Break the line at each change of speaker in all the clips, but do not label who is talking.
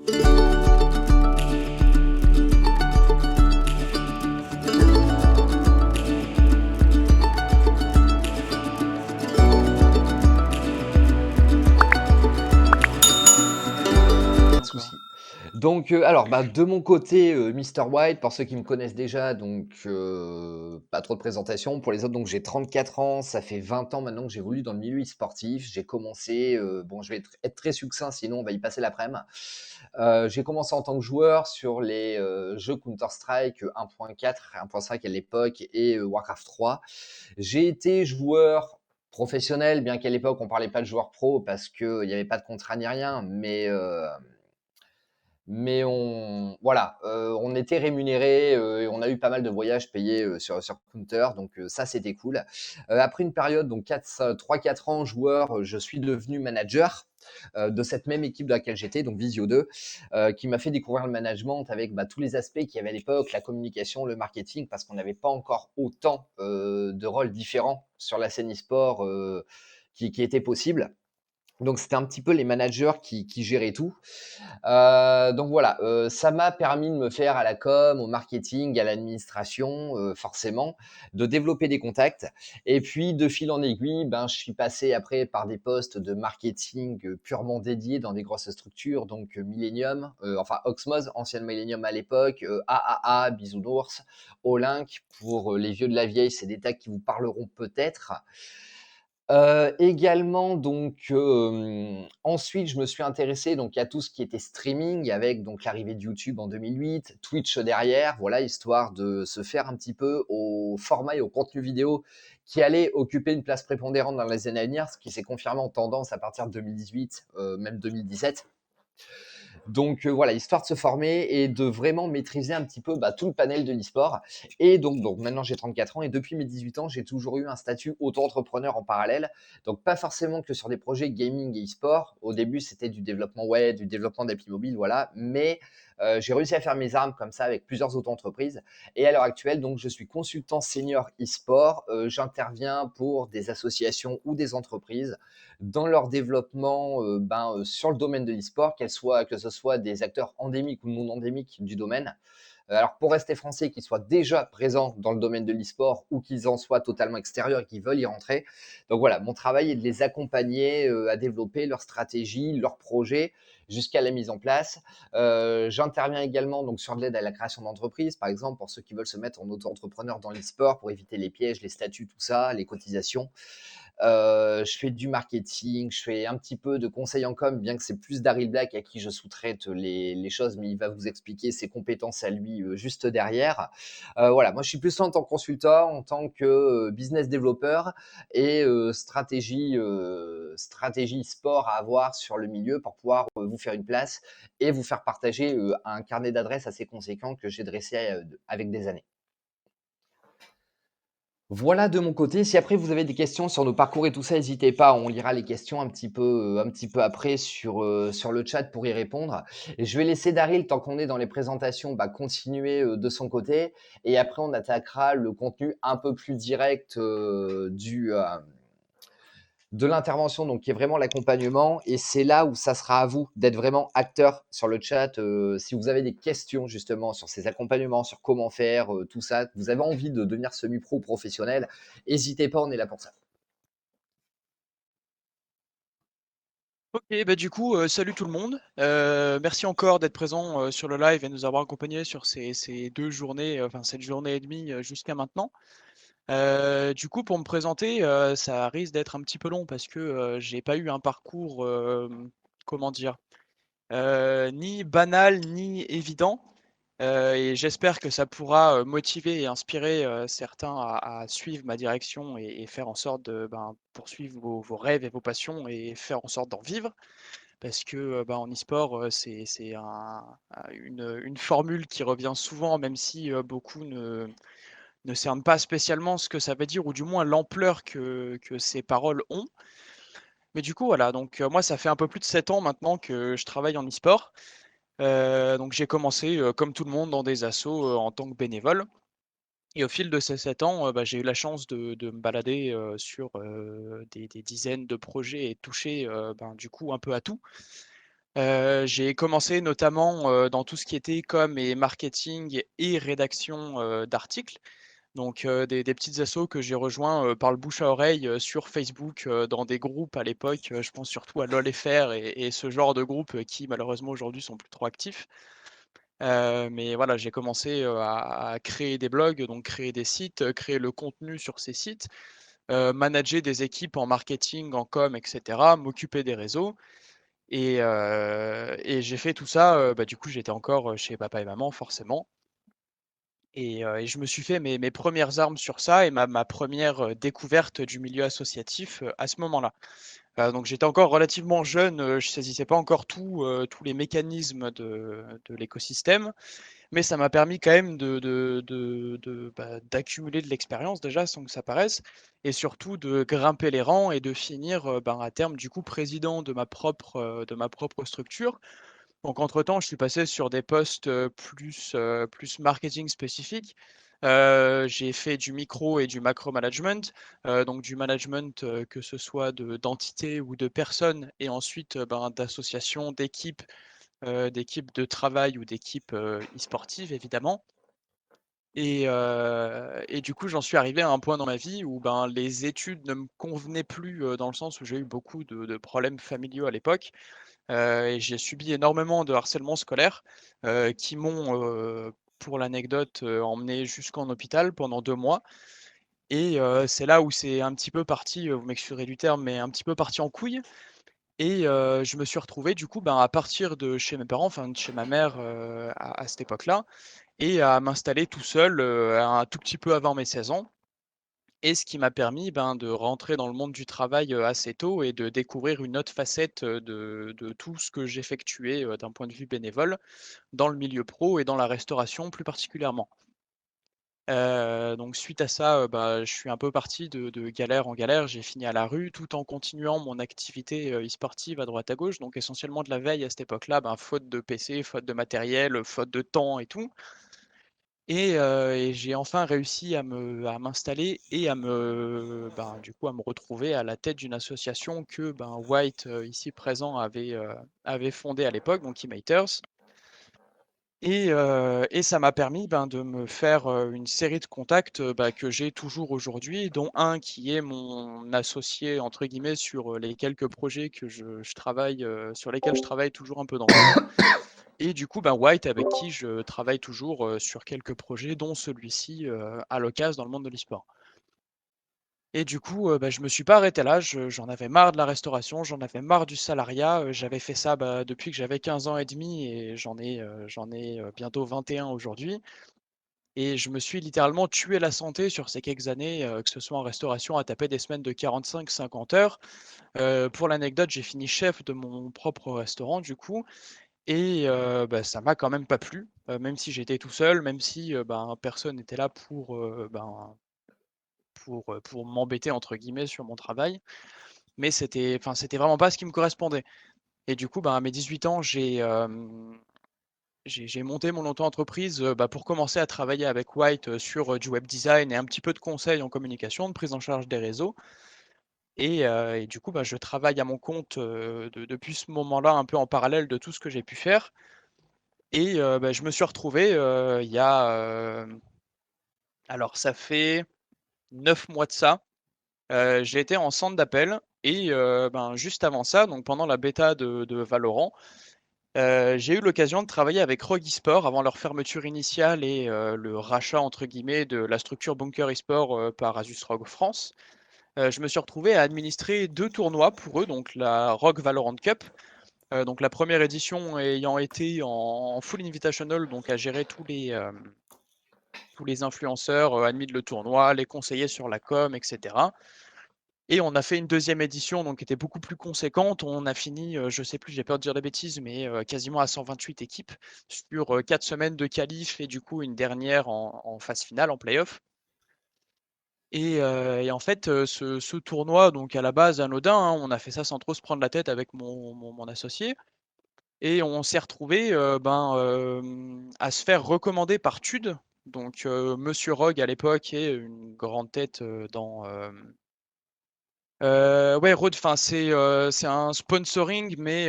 Pas de
D'accord.
souci. Donc, alors, bah, de mon côté, Mr. White, pour ceux qui me connaissent déjà, donc, pas trop de présentation. Pour les autres, donc j'ai 34 ans, ça fait 20 ans maintenant que j'évolue dans le milieu e-sportif. J'ai commencé, bon, je vais être très succinct, sinon on va y passer l'après-midi. J'ai commencé en tant que joueur sur les jeux Counter-Strike 1.4, 1.5 à l'époque et Warcraft 3. J'ai été joueur professionnel, bien qu'à l'époque on parlait pas de joueur pro parce qu'il n'y avait pas de contrat ni rien, mais voilà, on était rémunérés, et on a eu pas mal de voyages payés sur Counter, donc ça c'était cool. Après une période, donc 3-4 ans joueur, je suis devenu manager de cette même équipe dans laquelle j'étais, donc Visio 2, qui m'a fait découvrir le management avec bah, tous les aspects qu'il y avait à l'époque, la communication, le marketing, parce qu'on n'avait pas encore autant de rôles différents sur la scène e-sport qui étaient possibles. Donc c'était un petit peu les managers qui géraient tout. Donc voilà, ça m'a permis de me faire à la com, au marketing, à l'administration, forcément, de développer des contacts et puis de fil en aiguille, ben, je suis passé après par des postes de marketing, purement dédiés dans des grosses structures, donc Millennium, enfin Oxmoz, ancienne Millennium à l'époque, AAA, Bisounours, Olink pour, les vieux de la vieille, c'est des tags qui vous parleront peut-être. Également donc, ensuite je me suis intéressé donc à tout ce qui était streaming avec donc l'arrivée de YouTube en 2008, Twitch derrière, voilà, histoire de se faire un petit peu au format et au contenu vidéo qui allait occuper une place prépondérante dans les années à venir, ce qui s'est confirmé en tendance à partir de 2018, même 2017. Donc voilà, histoire de se former et de vraiment maîtriser un petit peu bah, tout le panel de l'e-sport. Et donc maintenant j'ai 34 ans et depuis mes 18 ans, j'ai toujours eu un statut auto-entrepreneur en parallèle. Donc pas forcément que sur des projets gaming et e-sport. Au début, c'était du développement web, du développement d'appli mobile, voilà. Mais j'ai réussi à faire mes armes comme ça avec plusieurs auto-entreprises. Et à l'heure actuelle, donc je suis consultant senior e-sport. J'interviens pour des associations ou des entreprises dans leur développement sur le domaine de l'e-sport, que ce soit des acteurs endémiques ou non endémiques du domaine. Alors pour rester français, qu'ils soient déjà présents dans le domaine de l'e-sport ou qu'ils en soient totalement extérieurs et qu'ils veulent y rentrer. Donc voilà, mon travail est de les accompagner à développer leur stratégie, leur projet jusqu'à la mise en place. J'interviens également donc sur de l'aide à la création d'entreprises, par exemple pour ceux qui veulent se mettre en auto-entrepreneur dans l'e-sport pour éviter les pièges, les statuts, tout ça, les cotisations. Je fais du marketing, je fais un petit peu de conseil en com, bien que c'est plus Daryl Black à qui je sous-traite les choses, mais il va vous expliquer ses compétences à lui juste derrière. Voilà, moi je suis plus là en tant que consultant, en tant que business développeur et stratégie sport à avoir sur le milieu pour pouvoir vous faire une place et vous faire partager un carnet d'adresses assez conséquent que j'ai dressé avec des années. Voilà de mon côté. Si après vous avez des questions sur nos parcours et tout ça, n'hésitez pas. On lira les questions un petit peu après sur le chat pour y répondre. Et je vais laisser Daryl, tant qu'on est dans les présentations, bah, continuer de son côté. Et après, on attaquera le contenu un peu plus direct de l'intervention, donc qui est vraiment l'accompagnement. Et c'est là où ça sera à vous d'être vraiment acteur sur le chat. Si vous avez des questions justement sur ces accompagnements, sur comment faire, tout ça, vous avez envie de devenir semi-pro professionnel, n'hésitez pas, on est là pour ça.
Ok, bah du coup, salut tout le monde. Merci encore d'être présent sur le live et nous avoir accompagnés sur ces 2 journées, enfin cette journée et demie jusqu'à maintenant. Du coup, pour me présenter, ça risque d'être un petit peu long parce que j'ai pas eu un parcours, comment dire, ni banal ni évident. Et j'espère que ça pourra motiver et inspirer certains à suivre ma direction et faire en sorte de poursuivre vos rêves et vos passions et faire en sorte d'en vivre. Parce que en e-sport, c'est une formule qui revient souvent, même si beaucoup ne cernent pas spécialement ce que ça veut dire, ou du moins l'ampleur que ces paroles ont. Mais du coup, voilà, donc moi, ça fait un peu plus de 7 ans maintenant que je travaille en e-sport. Donc j'ai commencé, comme tout le monde, dans des assos en tant que bénévole. Et au fil de ces 7 ans, j'ai eu la chance de me balader sur des dizaines de projets et toucher du coup un peu à tout. J'ai commencé notamment, dans tout ce qui était com et marketing et rédaction, d'articles. Donc, des petites assos que j'ai rejoints, par le bouche à oreille, sur Facebook, dans des groupes à l'époque, je pense surtout à LOL FR et ce genre de groupes, qui malheureusement aujourd'hui sont plus trop actifs. Mais voilà, j'ai commencé, à créer des blogs, donc créer des sites, créer le contenu sur ces sites, manager des équipes en marketing, en com et cetera, m'occuper des réseaux et j'ai fait tout ça, bah, du coup, j'étais encore, chez papa et maman forcément et je me suis fait mes 1 armes sur ça et ma 1re, découverte du milieu associatif, à ce moment-là. Donc j'étais encore relativement jeune, je saisissais pas encore tous les mécanismes de l'écosystème, mais ça m'a permis quand même d'accumuler de l'expérience déjà sans que ça paraisse et surtout de grimper les rangs et de finir, ben, à terme du coup président de ma propre structure. Donc entre-temps, je suis passé sur des postes, plus marketing spécifiques. J'ai fait du micro et du macro management, donc du management, que ce soit d'entités ou de personnes et ensuite, ben, d'associations, d'équipes de travail ou d'équipes, e-sportives évidemment et du coup, j'en suis arrivé à un point dans ma vie où, ben, les études ne me convenaient plus, dans le sens où j'ai eu beaucoup de problèmes familiaux à l'époque, et j'ai subi énormément de harcèlement scolaire, qui m'ont, pour l'anecdote, emmené jusqu'en hôpital pendant 2 mois et c'est là où c'est un petit peu parti, vous m'excuserez du terme, mais un petit peu parti en couille et je me suis retrouvé du coup, ben, à partir de chez mes parents, enfin de chez ma mère, à cette époque-là et à m'installer tout seul, un tout petit peu avant mes 16 ans et ce qui m'a permis, ben, de rentrer dans le monde du travail, assez tôt et de découvrir une autre facette, de tout ce que j'effectuais, d'un point de vue bénévole, dans le milieu pro et dans la restauration plus particulièrement. Donc suite à ça, bah, je suis un peu parti de galère en galère. J'ai fini à la rue tout en continuant mon activité, e-sportive à droite à gauche, donc essentiellement de la veille à cette époque-là, ben, faute de PC, faute de matériel, faute de temps et tout. Et j'ai enfin réussi à m'installer et ben, du coup, à me retrouver à la tête d'une association que, ben, White, ici présent avait fondée à l'époque, donc Ematers et ça m'a permis, ben, de me faire, une série de contacts, bah, que j'ai toujours aujourd'hui, dont un qui est mon «associé» entre guillemets sur, les quelques projets que je travaille, sur lesquels je travaille toujours un peu dans l'ombre et du coup, ben, White avec qui je travaille toujours, sur quelques projets dont celui-ci, à l'occasion dans le monde de l'e-sport. Et du coup, bah, je me suis pas arrêté là, j'en avais marre de la restauration, j'en avais marre du salariat, j'avais fait ça, bah, depuis que j'avais 15 ans et demi et j'en ai bientôt 21 aujourd'hui et je me suis littéralement tué la santé sur ces quelques années, que ce soit en restauration à taper des semaines de 45-50 heures. Pour l'anecdote, j'ai fini chef de mon propre restaurant du coup et bah, ça m'a quand même pas plu, même si j'étais tout seul, même si, ben, personne n'était là pour «m'embêter» entre guillemets sur mon travail. Mais c'était vraiment pas ce qui me correspondait et du coup, ben, à mes 18 ans, j'ai monté mon auto-entreprise, bah, pour commencer à travailler avec White, sur, du web design et un petit peu de conseils en communication, de prise en charge des réseaux et du coup, bah, je travaille à mon compte, depuis ce moment-là, un peu en parallèle de tout ce que j'ai pu faire et bah, je me suis retrouvé, il y a, alors ça fait 9 mois de ça, j'ai été en centre d'appel et ben, juste avant ça, donc pendant la bêta de Valorant, j'ai eu l'occasion de travailler avec Rogue Esport avant leur fermeture initiale et le «rachat» entre guillemets de la structure Bunker Esport, par Asus Rogue France. Je me suis retrouvé à administrer 2 tournois pour eux, donc la Rogue Valorant Cup, donc la première édition ayant été en full invitational, donc à gérer tous les influenceurs, admin le tournoi, les conseiller sur la com et cetera. Et on a fait une deuxième édition, donc qui était beaucoup plus conséquente. On a fini, je sais plus, j'ai peur de dire des bêtises, mais quasiment à 128 équipes sur, 4 semaines de qualif et du coup une dernière en phase finale, en play-off. Et en fait, ce tournoi, donc à la base anodin, hein, on a fait ça sans trop se prendre la tête avec mon associé et on s'est retrouvé, ben, à se faire recommander par Tude, donc Monsieur Rogue à l'époque est une grande tête, Ouais, enfin, c'est un sponsoring, mais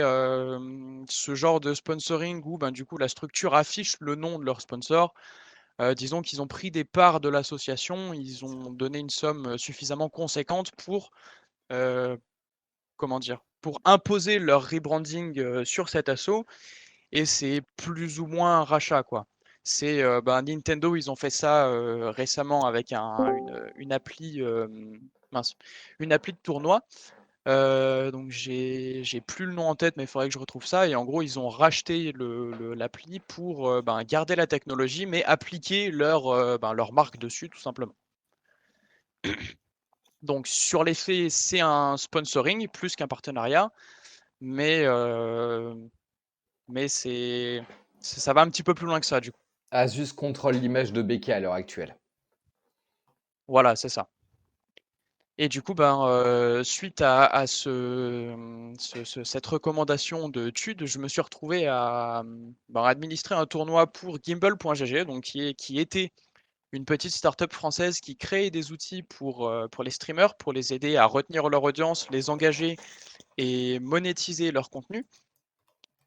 ce genre de sponsoring où, ben, du coup, la structure affiche le nom de leur sponsor. Disons qu'ils ont pris des parts de l'association, ils ont donné une somme suffisamment conséquente pour, comment dire? Pour imposer leur rebranding sur cet asso, et c'est plus ou moins un rachat, quoi. C'est, ben, Nintendo, ils ont fait ça récemment avec une appli, mince, une appli de tournoi. Donc j'ai plus le nom en tête, mais il faudrait que je retrouve ça. Et en gros, ils ont racheté l'appli pour ben, garder la technologie, mais appliquer ben, leur marque dessus, tout simplement. Donc sur les faits, c'est un sponsoring plus qu'un partenariat, mais, ça va un petit peu plus loin que ça, du coup.
Asus contrôle l'image de Becky à l'heure actuelle.
Voilà, c'est ça. Et du coup, ben, suite à cette recommandation de Tude, je me suis retrouvé à ben, administrer un tournoi pour Gimbal.gg, donc qui était une petite startup française qui crée des outils pour les streamers, pour les aider à retenir leur audience, les engager et monétiser leur contenu.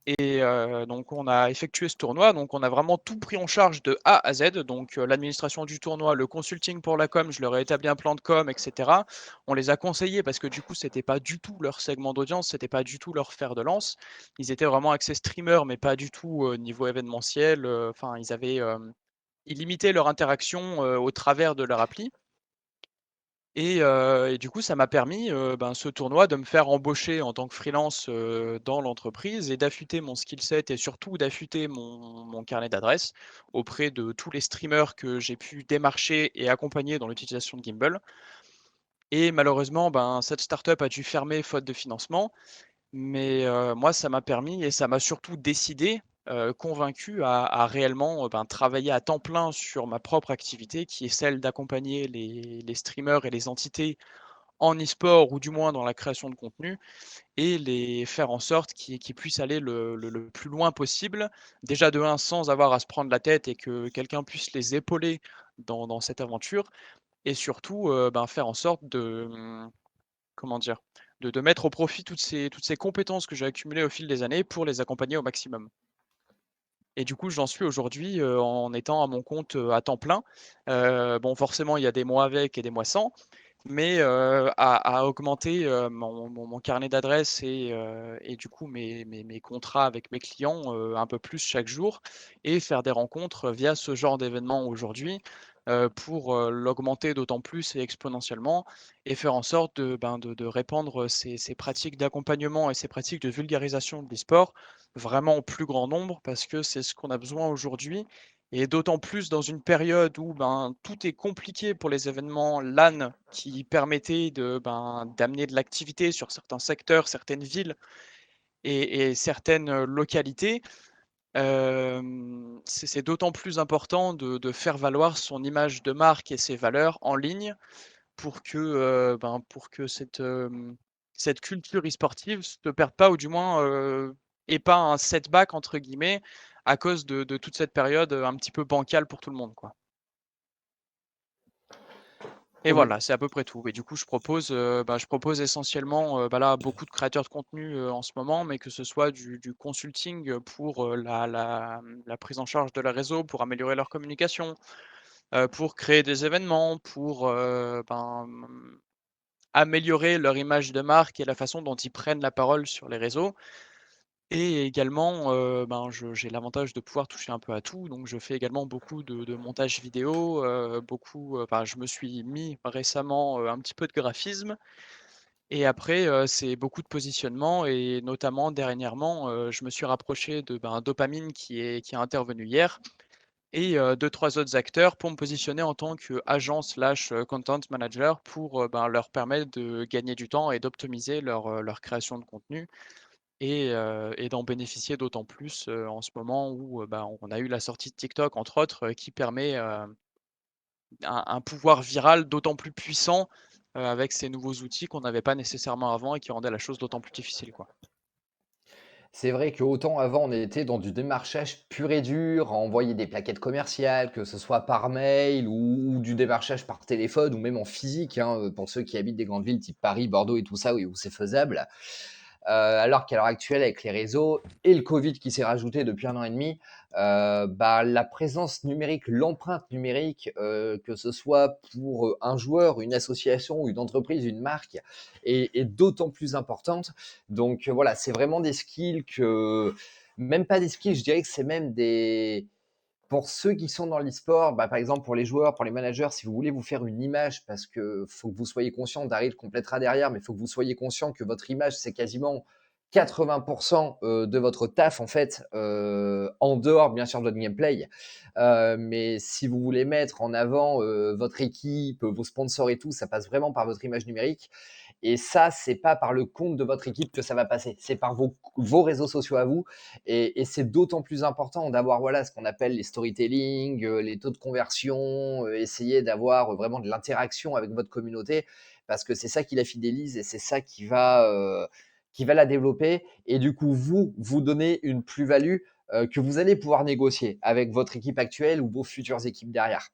Et donc on a effectué ce tournoi, donc on a vraiment tout pris en charge de A à Z, donc l'administration du tournoi, le consulting pour la com, je leur ai établi un plan de com, etc. On les a conseillés parce que du coup c'était pas du tout leur segment d'audience, c'était pas du tout leur fer de lance. Ils étaient vraiment axés streamers, mais pas du tout niveau événementiel. Enfin, ils limitaient leur interaction au travers de leur appli. Et du coup, ça m'a permis, ben, ce tournoi, de me faire embaucher en tant que freelance, dans l'entreprise et d'affûter mon skill set et surtout d'affûter mon carnet d'adresses auprès de tous les streamers que j'ai pu démarcher et accompagner dans l'utilisation de Gimbal. Et malheureusement, ben, cette startup a dû fermer faute de financement, mais moi, ça m'a permis et ça m'a surtout décidé, convaincu à réellement, ben, travailler à temps plein sur ma propre activité qui est celle d'accompagner les streamers et les entités en e-sport ou du moins dans la création de contenu et les faire en sorte qu'ils puissent aller le plus loin possible. Déjà de 1 sans avoir à se prendre la tête et que quelqu'un puisse les épauler dans cette aventure et surtout, ben, faire en sorte de, comment dire? De mettre au profit toutes ces compétences que j'ai accumulées au fil des années pour les accompagner au maximum. Et du coup, j'en suis aujourd'hui, en étant à mon compte, à temps plein. Bon, forcément, il y a des mois avec et des mois sans, mais à augmenter, mon carnet d'adresses et du coup mes contrats avec mes clients, un peu plus chaque jour et faire des rencontres via ce genre d'événement aujourd'hui, pour, l'augmenter d'autant plus et exponentiellement et faire en sorte de répandre ces pratiques d'accompagnement et ces pratiques de vulgarisation de l'e-sport vraiment au plus grand nombre parce que c'est ce qu'on a besoin aujourd'hui et d'autant plus dans une période où, ben, tout est compliqué pour les événements LAN qui permettaient d'amener de l'activité sur certains secteurs, certaines villes et certaines, localités. C'est d'autant plus important de faire valoir son image de marque et ses valeurs en ligne pour que, pour que cette culture e-sportive se perde pas ou du moins, ait pas un «setback» entre guillemets à cause de toute cette période, un petit peu bancale pour tout le monde, quoi. Et
Complè
voilà, c'est à peu près tout. Et du coup, je propose essentiellement, là, beaucoup de créateurs de contenu, en ce moment, mais que ce soit du consulting, pour, la prise en charge de leur réseau, pour améliorer leur communication, pour créer des événements, pour, améliorer leur image de marque et la façon dont ils prennent la parole sur les réseaux. Et également, j'ai l'avantage de pouvoir toucher un peu à tout, donc je fais également beaucoup de montage vidéo, je me suis mis récemment, un petit peu de graphisme et après, c'est beaucoup de positionnement et notamment dernièrement, je me suis rapproché de Dopamine qui est intervenu hier et 2-3 autres acteurs pour me positionner en tant qu'agent slash, content manager pour, leur permettre de gagner du temps et d'optimiser leur création de contenu et d'en bénéficier d'autant plus, en ce moment où, on a eu la sortie de TikTok entre autres, qui permet, un pouvoir viral d'autant plus puissant, avec ces nouveaux outils qu'on n'avait pas nécessairement avant et qui rendaient la chose d'autant plus difficile, quoi.
C'est vrai qu'autant avant, on était dans du démarchage pur et dur, à envoyer des plaquettes commerciales, que ce soit par mail ou du démarchage par téléphone ou même en physique, hein, pour ceux qui habitent des grandes villes type Paris, Bordeaux et tout ça, où c'est faisable. Alors qu'à l'heure actuelle, avec les réseaux et le Covid qui s'est rajouté depuis 1 an et demi, bah, la présence numérique, l'empreinte numérique, que ce soit pour un joueur, une association, une entreprise, une marque, est d'autant plus importante. Donc voilà, c'est vraiment des skills que, même pas des skills, je dirais que c'est même des, pour ceux qui sont dans l'e-sport, bah, par exemple pour les joueurs, pour les managers, si vous voulez vous faire une image, parce que faut que vous soyez conscient, Daryl complétera derrière, mais il faut que vous soyez conscient que votre image, c'est quasiment 80% de votre taf en fait, en dehors bien sûr de votre gameplay. Mais si vous voulez mettre en avant votre équipe, vos sponsors et tout, ça passe vraiment par votre image numérique. Et ça, c'est pas par le compte de votre équipe que ça va passer, c'est par vos réseaux sociaux à vous. Et c'est d'autant plus important d'avoir voilà, ce qu'on appelle les storytelling, les taux de conversion, essayer d'avoir vraiment de l'interaction avec votre communauté, parce que c'est ça qui la fidélise et c'est ça qui va la développer. Et du coup, vous donner une plus-value que vous allez pouvoir négocier avec votre équipe actuelle ou vos futures équipes derrière.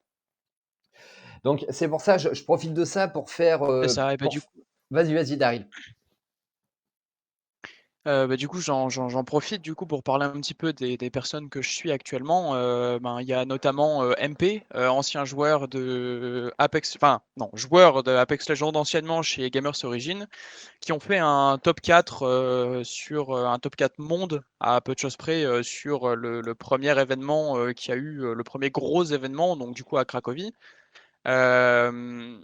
Donc, c'est pour ça, je profite de ça pour faire.
C'est ça et bah, du coup
Vas-y, vas-y, Daryl.
Du coup, j'en profite du coup pour parler un petit peu des personnes que je suis actuellement. Ben, il y a notamment MP, ancien joueur de Apex, enfin non, joueur de Apex Legends anciennement chez Gamers Origin, qui ont fait un top 4 sur un top 4 monde à peu de choses près sur le premier événement qui a eu le premier gros événement, donc du coup à Cracovie. Euh,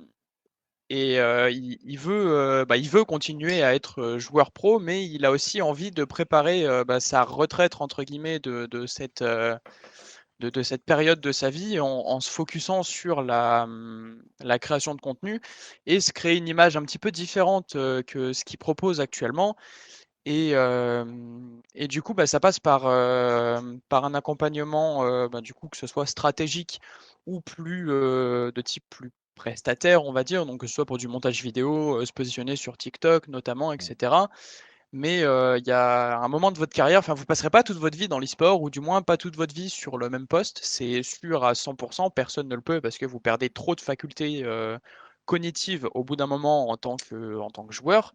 il veut continuer à être joueur pro, mais il a aussi envie de préparer sa retraite entre guillemets de cette période de sa vie en se focusant sur la création de contenu et se créer une image un petit peu différente que ce qu'il propose actuellement. Et du coup, ça passe par un accompagnement, du coup, que ce soit stratégique ou plus de type plus prestataire, on va dire, donc que ce soit pour du montage vidéo, se positionner sur TikTok notamment, etc. Mais il y a un moment de votre carrière, enfin, vous passerez pas toute votre vie dans l'e-sport, ou du moins pas toute votre vie sur le même poste, c'est sûr à 100%, personne ne le peut parce que vous perdez trop de facultés cognitives au bout d'un moment en tant que joueur.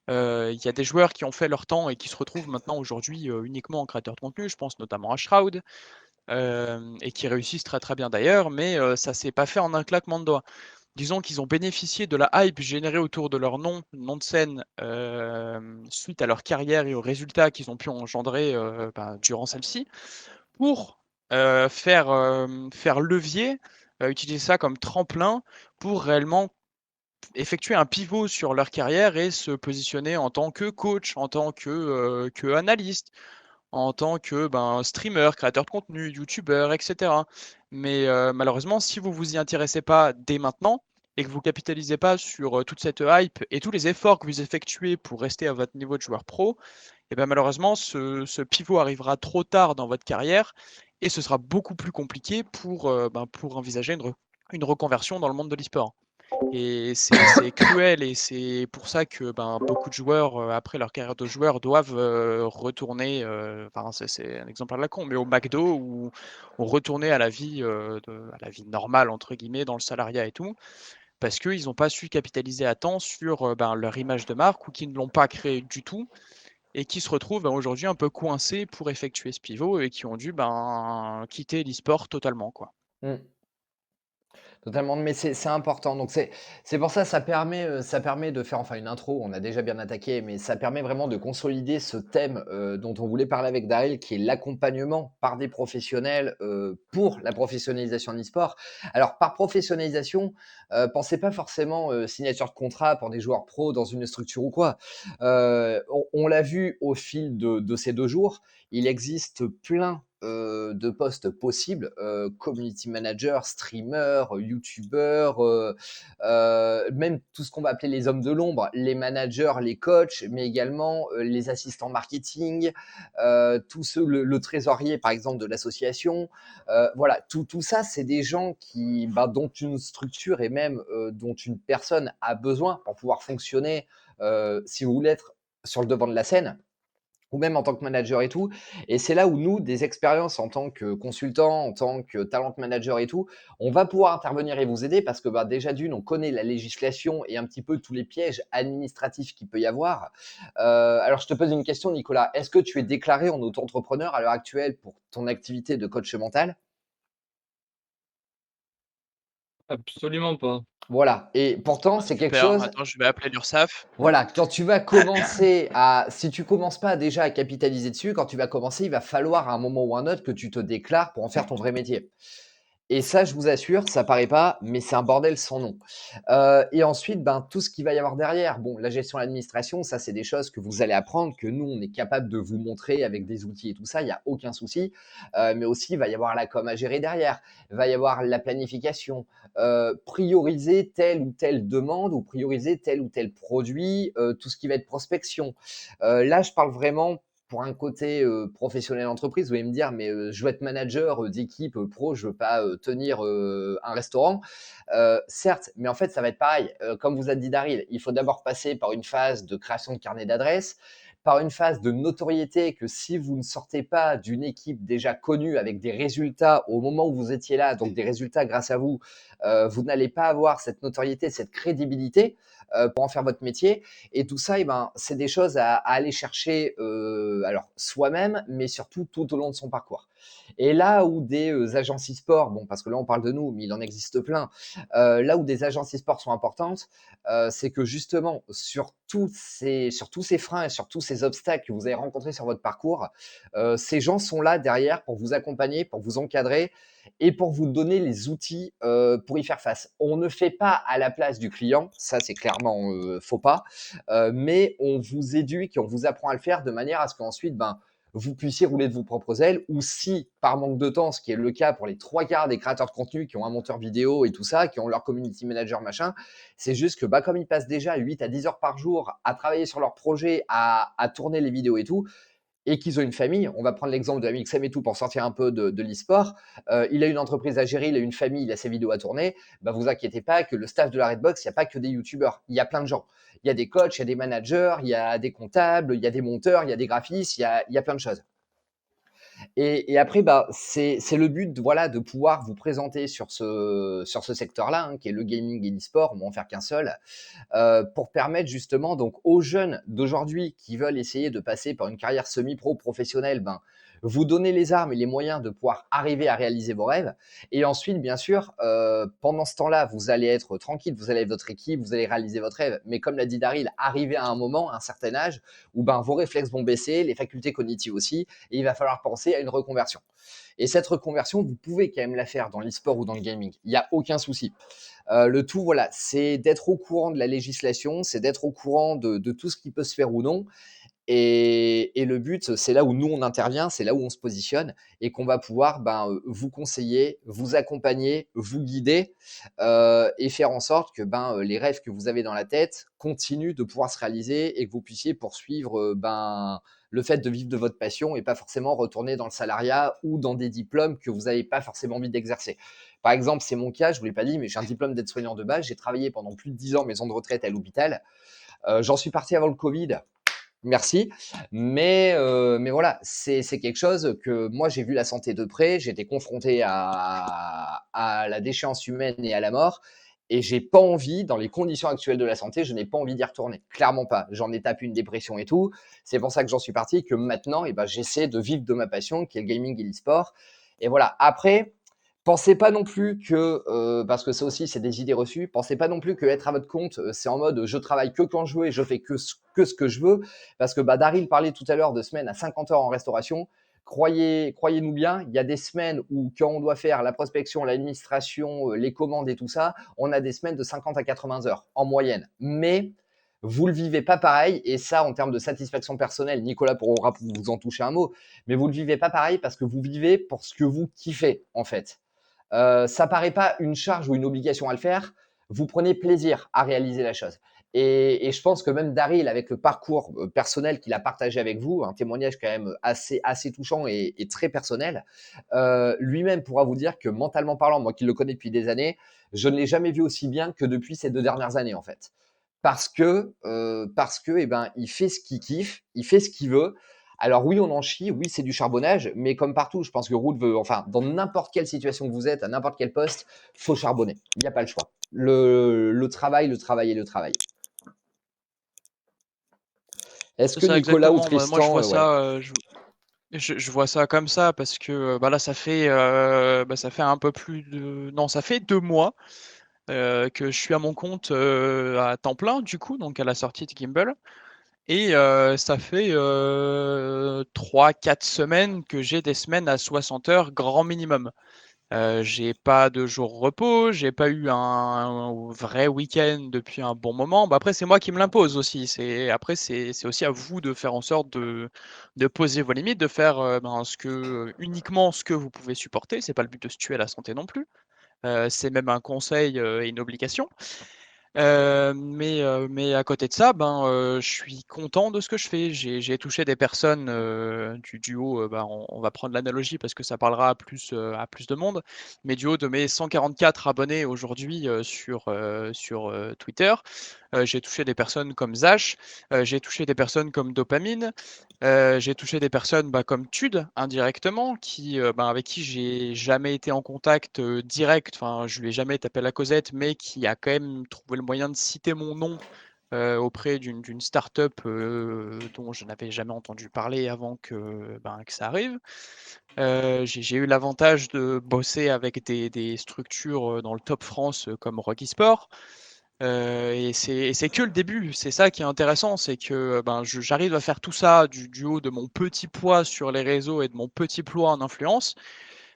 Il y a des joueurs qui ont fait leur temps et qui se retrouvent maintenant aujourd'hui uniquement en créateur de contenu. Je pense notamment à Shroud, et qui réussissent très très bien d'ailleurs, mais ça s'est pas fait en un claquement de doigts. Disons qu'ils ont bénéficié de la hype générée autour de leur nom de scène, suite à leur carrière et aux résultats qu'ils ont pu engendrer durant celle-ci, pour faire levier, utiliser ça comme tremplin pour réellement effectuer un pivot sur leur carrière et se positionner en tant que coach, en tant que analyste, en tant que streamer, créateur de contenu, youtubeur, etc. Mais malheureusement, si vous vous y intéressez pas dès maintenant et que vous capitalisez pas sur toute cette hype et tous les efforts que vous effectuez pour rester à votre niveau de joueur pro, et ben malheureusement, ce pivot arrivera trop tard dans votre carrière et ce sera beaucoup plus compliqué pour envisager une reconversion dans le monde de l'e-sport. Et c'est cruel et c'est pour ça que beaucoup de joueurs, après leur carrière de joueur, doivent retourner, enfin c'est un exemple à la con, mais au McDo ou retourner à la vie, à la vie normale, entre guillemets, dans le salariat et tout, parce qu'ils n'ont pas su capitaliser à temps sur leur image de marque ou qui ne l'ont pas créée du tout et qui se retrouvent aujourd'hui un peu coincés pour effectuer ce pivot et qui ont dû quitter l'e-sport totalement, quoi.
Mm. Totalement, mais c'est important. Donc c'est pour ça, ça permet de faire enfin une intro, on a déjà bien attaqué, mais ça permet vraiment de consolider ce thème, dont on voulait parler avec Daryl, qui est l'accompagnement par des professionnels, pour la professionnalisation de l'e-sport. Alors par professionnalisation, pensez pas forcément, signature de contrat pour des joueurs pros dans une structure ou quoi. On l'a vu au fil de ces 2 jours, il existe plein de postes possibles, community manager, streamer, youtubeur, même tout ce qu'on va appeler les hommes de l'ombre, les managers, les coachs, mais également les assistants marketing, le trésorier par exemple de l'association. Voilà, tout ça, c'est des gens dont une structure et même dont une personne a besoin pour pouvoir fonctionner, si vous voulez être sur le devant de la scène. ou même en tant que manager et tout. Et c'est là où nous, des expériences en tant que consultant, en tant que talent manager et tout, on va pouvoir intervenir et vous aider parce que bah, déjà d'une, on connaît la législation et un petit peu tous les pièges administratifs qu'il peut y avoir. Alors, je te pose une question, Nicolas. Est-ce que tu es déclaré en auto-entrepreneur à l'heure actuelle pour ton activité de coach mental?
Absolument pas.
Voilà. Et pourtant,
Ah
c'est quelque
super,
chose.
attends, je vais appeler l'URSSAF.
Voilà, quand tu vas commencer à si tu commences pas déjà à capitaliser dessus, quand tu vas commencer, il va falloir à un moment ou un autre que tu te déclares pour en faire ton vrai métier. Et ça, je vous assure, ça paraît pas, mais c'est un bordel sans nom. Et ensuite, ben, tout ce qu'il va y avoir derrière. Bon, la gestion de l'administration, ça, c'est des choses que vous allez apprendre, que nous, on est capable de vous montrer avec des outils et tout ça, il y a aucun souci. Mais aussi, il va y avoir la com à gérer derrière. Il va y avoir la planification, prioriser telle ou telle demande ou prioriser tel ou tel produit, tout ce qui va être prospection. Là, je parle vraiment pour un côté professionnel entreprise, vous allez me dire, mais je veux être manager d'équipe pro, je veux pas tenir un restaurant. Certes, mais en fait, ça va être pareil. Comme vous a dit Daryl, il faut d'abord passer par une phase de création de carnet d'adresses, par une phase de notoriété que si vous ne sortez pas d'une équipe déjà connue avec des résultats au moment où vous étiez là, donc des résultats grâce à vous, vous n'allez pas avoir cette notoriété, cette crédibilité pour en faire votre métier. Et tout ça, eh ben, c'est des choses à aller chercher alors soi-même, mais surtout tout au long de son parcours. Et là où des agences e-sport, bon, parce que là on parle de nous, mais il en existe plein, là où des agences e-sport sont importantes, c'est que justement, sur tous ces freins et sur tous ces obstacles que vous avez rencontrés sur votre parcours, ces gens sont là derrière pour vous accompagner, pour vous encadrer et pour vous donner les outils pour y faire face. On ne fait pas à la place du client, ça c'est clairement faux pas, mais on vous éduque et on vous apprend à le faire de manière à ce qu'ensuite, ben, vous puissiez rouler de vos propres ailes, ou si, par manque de temps, ce qui est le cas pour les trois quarts des créateurs de contenu qui ont un monteur vidéo et tout ça, qui ont leur community manager, machin, c'est juste que bah, comme ils passent déjà 8 à 10 heures par jour à travailler sur leur projet, à tourner les vidéos et tout, et qu'ils ont une famille, on va prendre l'exemple de Amixem et tout pour sortir un peu de l'e-sport, il a une entreprise à gérer, il a une famille, il a ses vidéos à tourner, bah vous inquiétez pas que le staff de la Redbox, il n'y a pas que des youtubeurs, il y a plein de gens. Il y a des coachs, il y a des managers, il y a des comptables, il y a des monteurs, il y a des graphistes, il y a plein de choses. Et après, bah, c'est le but, voilà, de pouvoir vous présenter sur ce secteur-là, hein, qui est le gaming et l'e-sport, on va en faire qu'un seul, pour permettre justement donc aux jeunes d'aujourd'hui qui veulent essayer de passer par une carrière semi-pro professionnelle, ben, vous donner les armes et les moyens de pouvoir arriver à réaliser vos rêves. Et ensuite, bien sûr, pendant ce temps-là, vous allez être tranquille, vous allez avec votre équipe, vous allez réaliser votre rêve. Mais comme l'a dit Daryl, arriver à un moment, à un certain âge, où ben, vos réflexes vont baisser, les facultés cognitives aussi, et il va falloir penser à une reconversion. Et cette reconversion, vous pouvez quand même la faire dans l'e-sport ou dans le gaming. Il n'y a aucun souci. Le tout, voilà, c'est d'être au courant de la législation, c'est d'être au courant de tout ce qui peut se faire ou non. Et le but, c'est là où nous on intervient, c'est là où on se positionne et qu'on va pouvoir ben, vous conseiller, vous accompagner, vous guider et faire en sorte que ben, les rêves que vous avez dans la tête continuent de pouvoir se réaliser et que vous puissiez poursuivre ben, le fait de vivre de votre passion et pas forcément retourner dans le salariat ou dans des diplômes que vous n'avez pas forcément envie d'exercer. Par exemple, c'est mon cas, je ne vous l'ai pas dit, mais j'ai un diplôme d'aide-soignant de base. J'ai travaillé pendant plus de 10 ans en maison de retraite à l'hôpital. J'en suis parti avant le Covid. Merci. Mais voilà, c'est quelque chose que moi, j'ai vu la santé de près. J'ai été confronté à la déchéance humaine et à la mort. Et j'ai pas envie, dans les conditions actuelles de la santé, je n'ai pas envie d'y retourner. Clairement pas. J'en ai tapé une dépression et tout. C'est pour ça que j'en suis parti, que maintenant, eh ben, j'essaie de vivre de ma passion, qui est le gaming et l'e-sport. Et voilà. Après, pensez pas non plus que, parce que ça aussi, c'est des idées reçues, pensez pas non plus que être à votre compte, c'est en mode je travaille que quand je veux et je fais que ce que je veux. Parce que bah, Daryl parlait tout à l'heure de semaines à 50 heures en restauration. Croyez-nous bien, il y a des semaines où quand on doit faire la prospection, l'administration, les commandes et tout ça, on a des semaines de 50 à 80 heures en moyenne. Mais vous le vivez pas pareil, et ça, en termes de satisfaction personnelle, Nicolas pourra vous en toucher un mot, mais vous le vivez pas pareil parce que vous vivez pour ce que vous kiffez, en fait. Ça paraît pas une charge ou une obligation à le faire. Vous prenez plaisir à réaliser la chose. Et je pense que même Daryl, avec le parcours personnel qu'il a partagé avec vous, un témoignage quand même assez touchant et très personnel, lui-même pourra vous dire que mentalement parlant, moi qui le connais depuis des années, je ne l'ai jamais vu aussi bien que depuis ces 2 dernières années en fait. Parce que eh ben, il fait ce qu'il kiffe, il fait ce qu'il veut. Alors oui, on en chie, oui, c'est du charbonnage, mais comme partout, je pense que Root veut, enfin, dans n'importe quelle situation que vous êtes, à n'importe quel poste, faut charbonner. Il n'y a pas le choix. Le travail, le travail et le travail. Est-ce
C'est
que
ça
Nicolas ou
exactement. Moi, je
Tristan,
vois
ouais.
ça, je vois ça comme ça parce que bah là, ça fait un peu plus de, non, ça fait 2 mois que je suis à mon compte à temps plein du coup, donc à la sortie de Gimbal. Et ça fait 3-4 semaines que j'ai des semaines à 60 heures grand minimum. J'ai pas de jour repos, j'ai pas eu un vrai week-end depuis un bon moment. Bah après, c'est moi qui me l'impose aussi. C'est aussi à vous de faire en sorte de poser vos limites, de faire uniquement ce que vous pouvez supporter. C'est pas le but de se tuer à la santé non plus. C'est même un conseil et une obligation. Mais à côté de ça, je suis content de ce que je fais. J'ai touché des personnes du haut, on va prendre l'analogie parce que ça parlera à plus de monde, mais du haut de mes 144 abonnés aujourd'hui sur Twitter, j'ai touché des personnes comme Zach, j'ai touché des personnes comme Dopamine, j'ai touché des personnes comme Tude indirectement, avec qui j'ai jamais été en contact direct, enfin je lui ai jamais tapé la causette, mais qui a quand même trouvé le moyen de citer mon nom auprès d'une start-up dont je n'avais jamais entendu parler avant que ça arrive. J'ai eu l'avantage de bosser avec des structures dans le top France comme Rocky Sport. Et c'est que le début, c'est ça qui est intéressant, c'est que j'arrive à faire tout ça du haut de mon petit poids sur les réseaux et de mon petit poids en influence,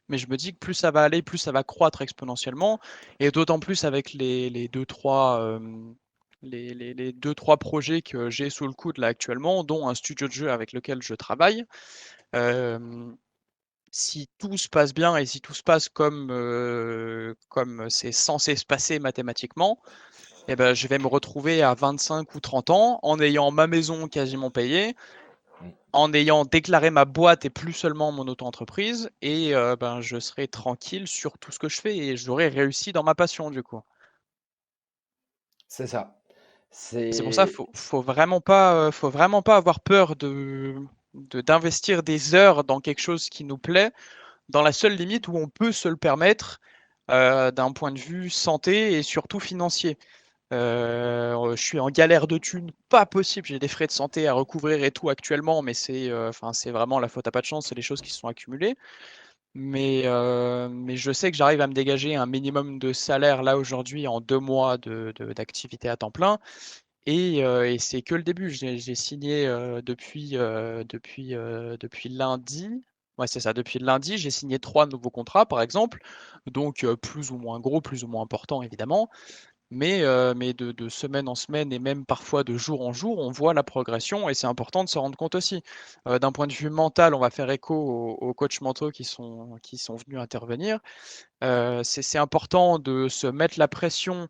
mais je me dis que plus ça va aller, plus ça va croître exponentiellement, et d'autant plus avec les deux, trois projets que j'ai sous le coude là actuellement, dont un studio de jeu avec lequel je travaille. Euh, Si tout se passe bien et si tout se passe comme c'est censé se passer mathématiquement, eh ben, je vais me retrouver à 25 ou 30 ans en ayant ma maison quasiment payée, en ayant déclaré ma boîte et plus seulement mon auto-entreprise, et je serai tranquille sur tout ce que je fais et j'aurai réussi dans ma passion du coup.
C'est ça.
C'est pour ça
C'est
faut vraiment pas avoir peur d'investir des heures dans quelque chose qui nous plaît, dans la seule limite où on peut se le permettre d'un point de vue santé et surtout financier. Je suis en galère de thunes, pas possible. J'ai des frais de santé à recouvrir et tout actuellement, mais c'est vraiment la faute à pas de chance, c'est les choses qui se sont accumulées. Mais je sais que j'arrive à me dégager un minimum de salaire là aujourd'hui en 2 mois d'activité à temps plein. Et c'est que le début. J'ai signé depuis lundi. Ouais, c'est ça, depuis lundi, j'ai signé 3 nouveaux contrats, par exemple. Donc, plus ou moins gros, plus ou moins importants, évidemment. Mais de semaine en semaine et même parfois de jour en jour, on voit la progression et c'est important de s'en rendre compte aussi. D'un point de vue mental, on va faire écho aux coachs mentaux qui sont venus intervenir. C'est important de se mettre la pression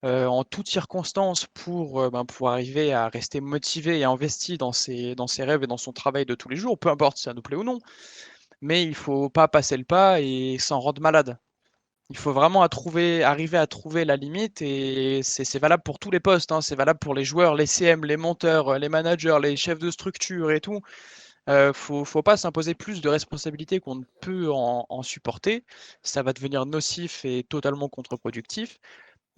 en toutes circonstances pour arriver à rester motivé et investi dans ses rêves et dans son travail de tous les jours, peu importe si ça nous plaît ou non. Mais il faut pas passer le pas et s'en rendre malade. Il faut vraiment arriver à trouver la limite et c'est valable pour tous les postes, hein. C'est valable pour les joueurs, les CM, les monteurs, les managers, les chefs de structure et tout. Faut pas s'imposer plus de responsabilités qu'on ne peut en supporter. Ça va devenir nocif et totalement contre-productif.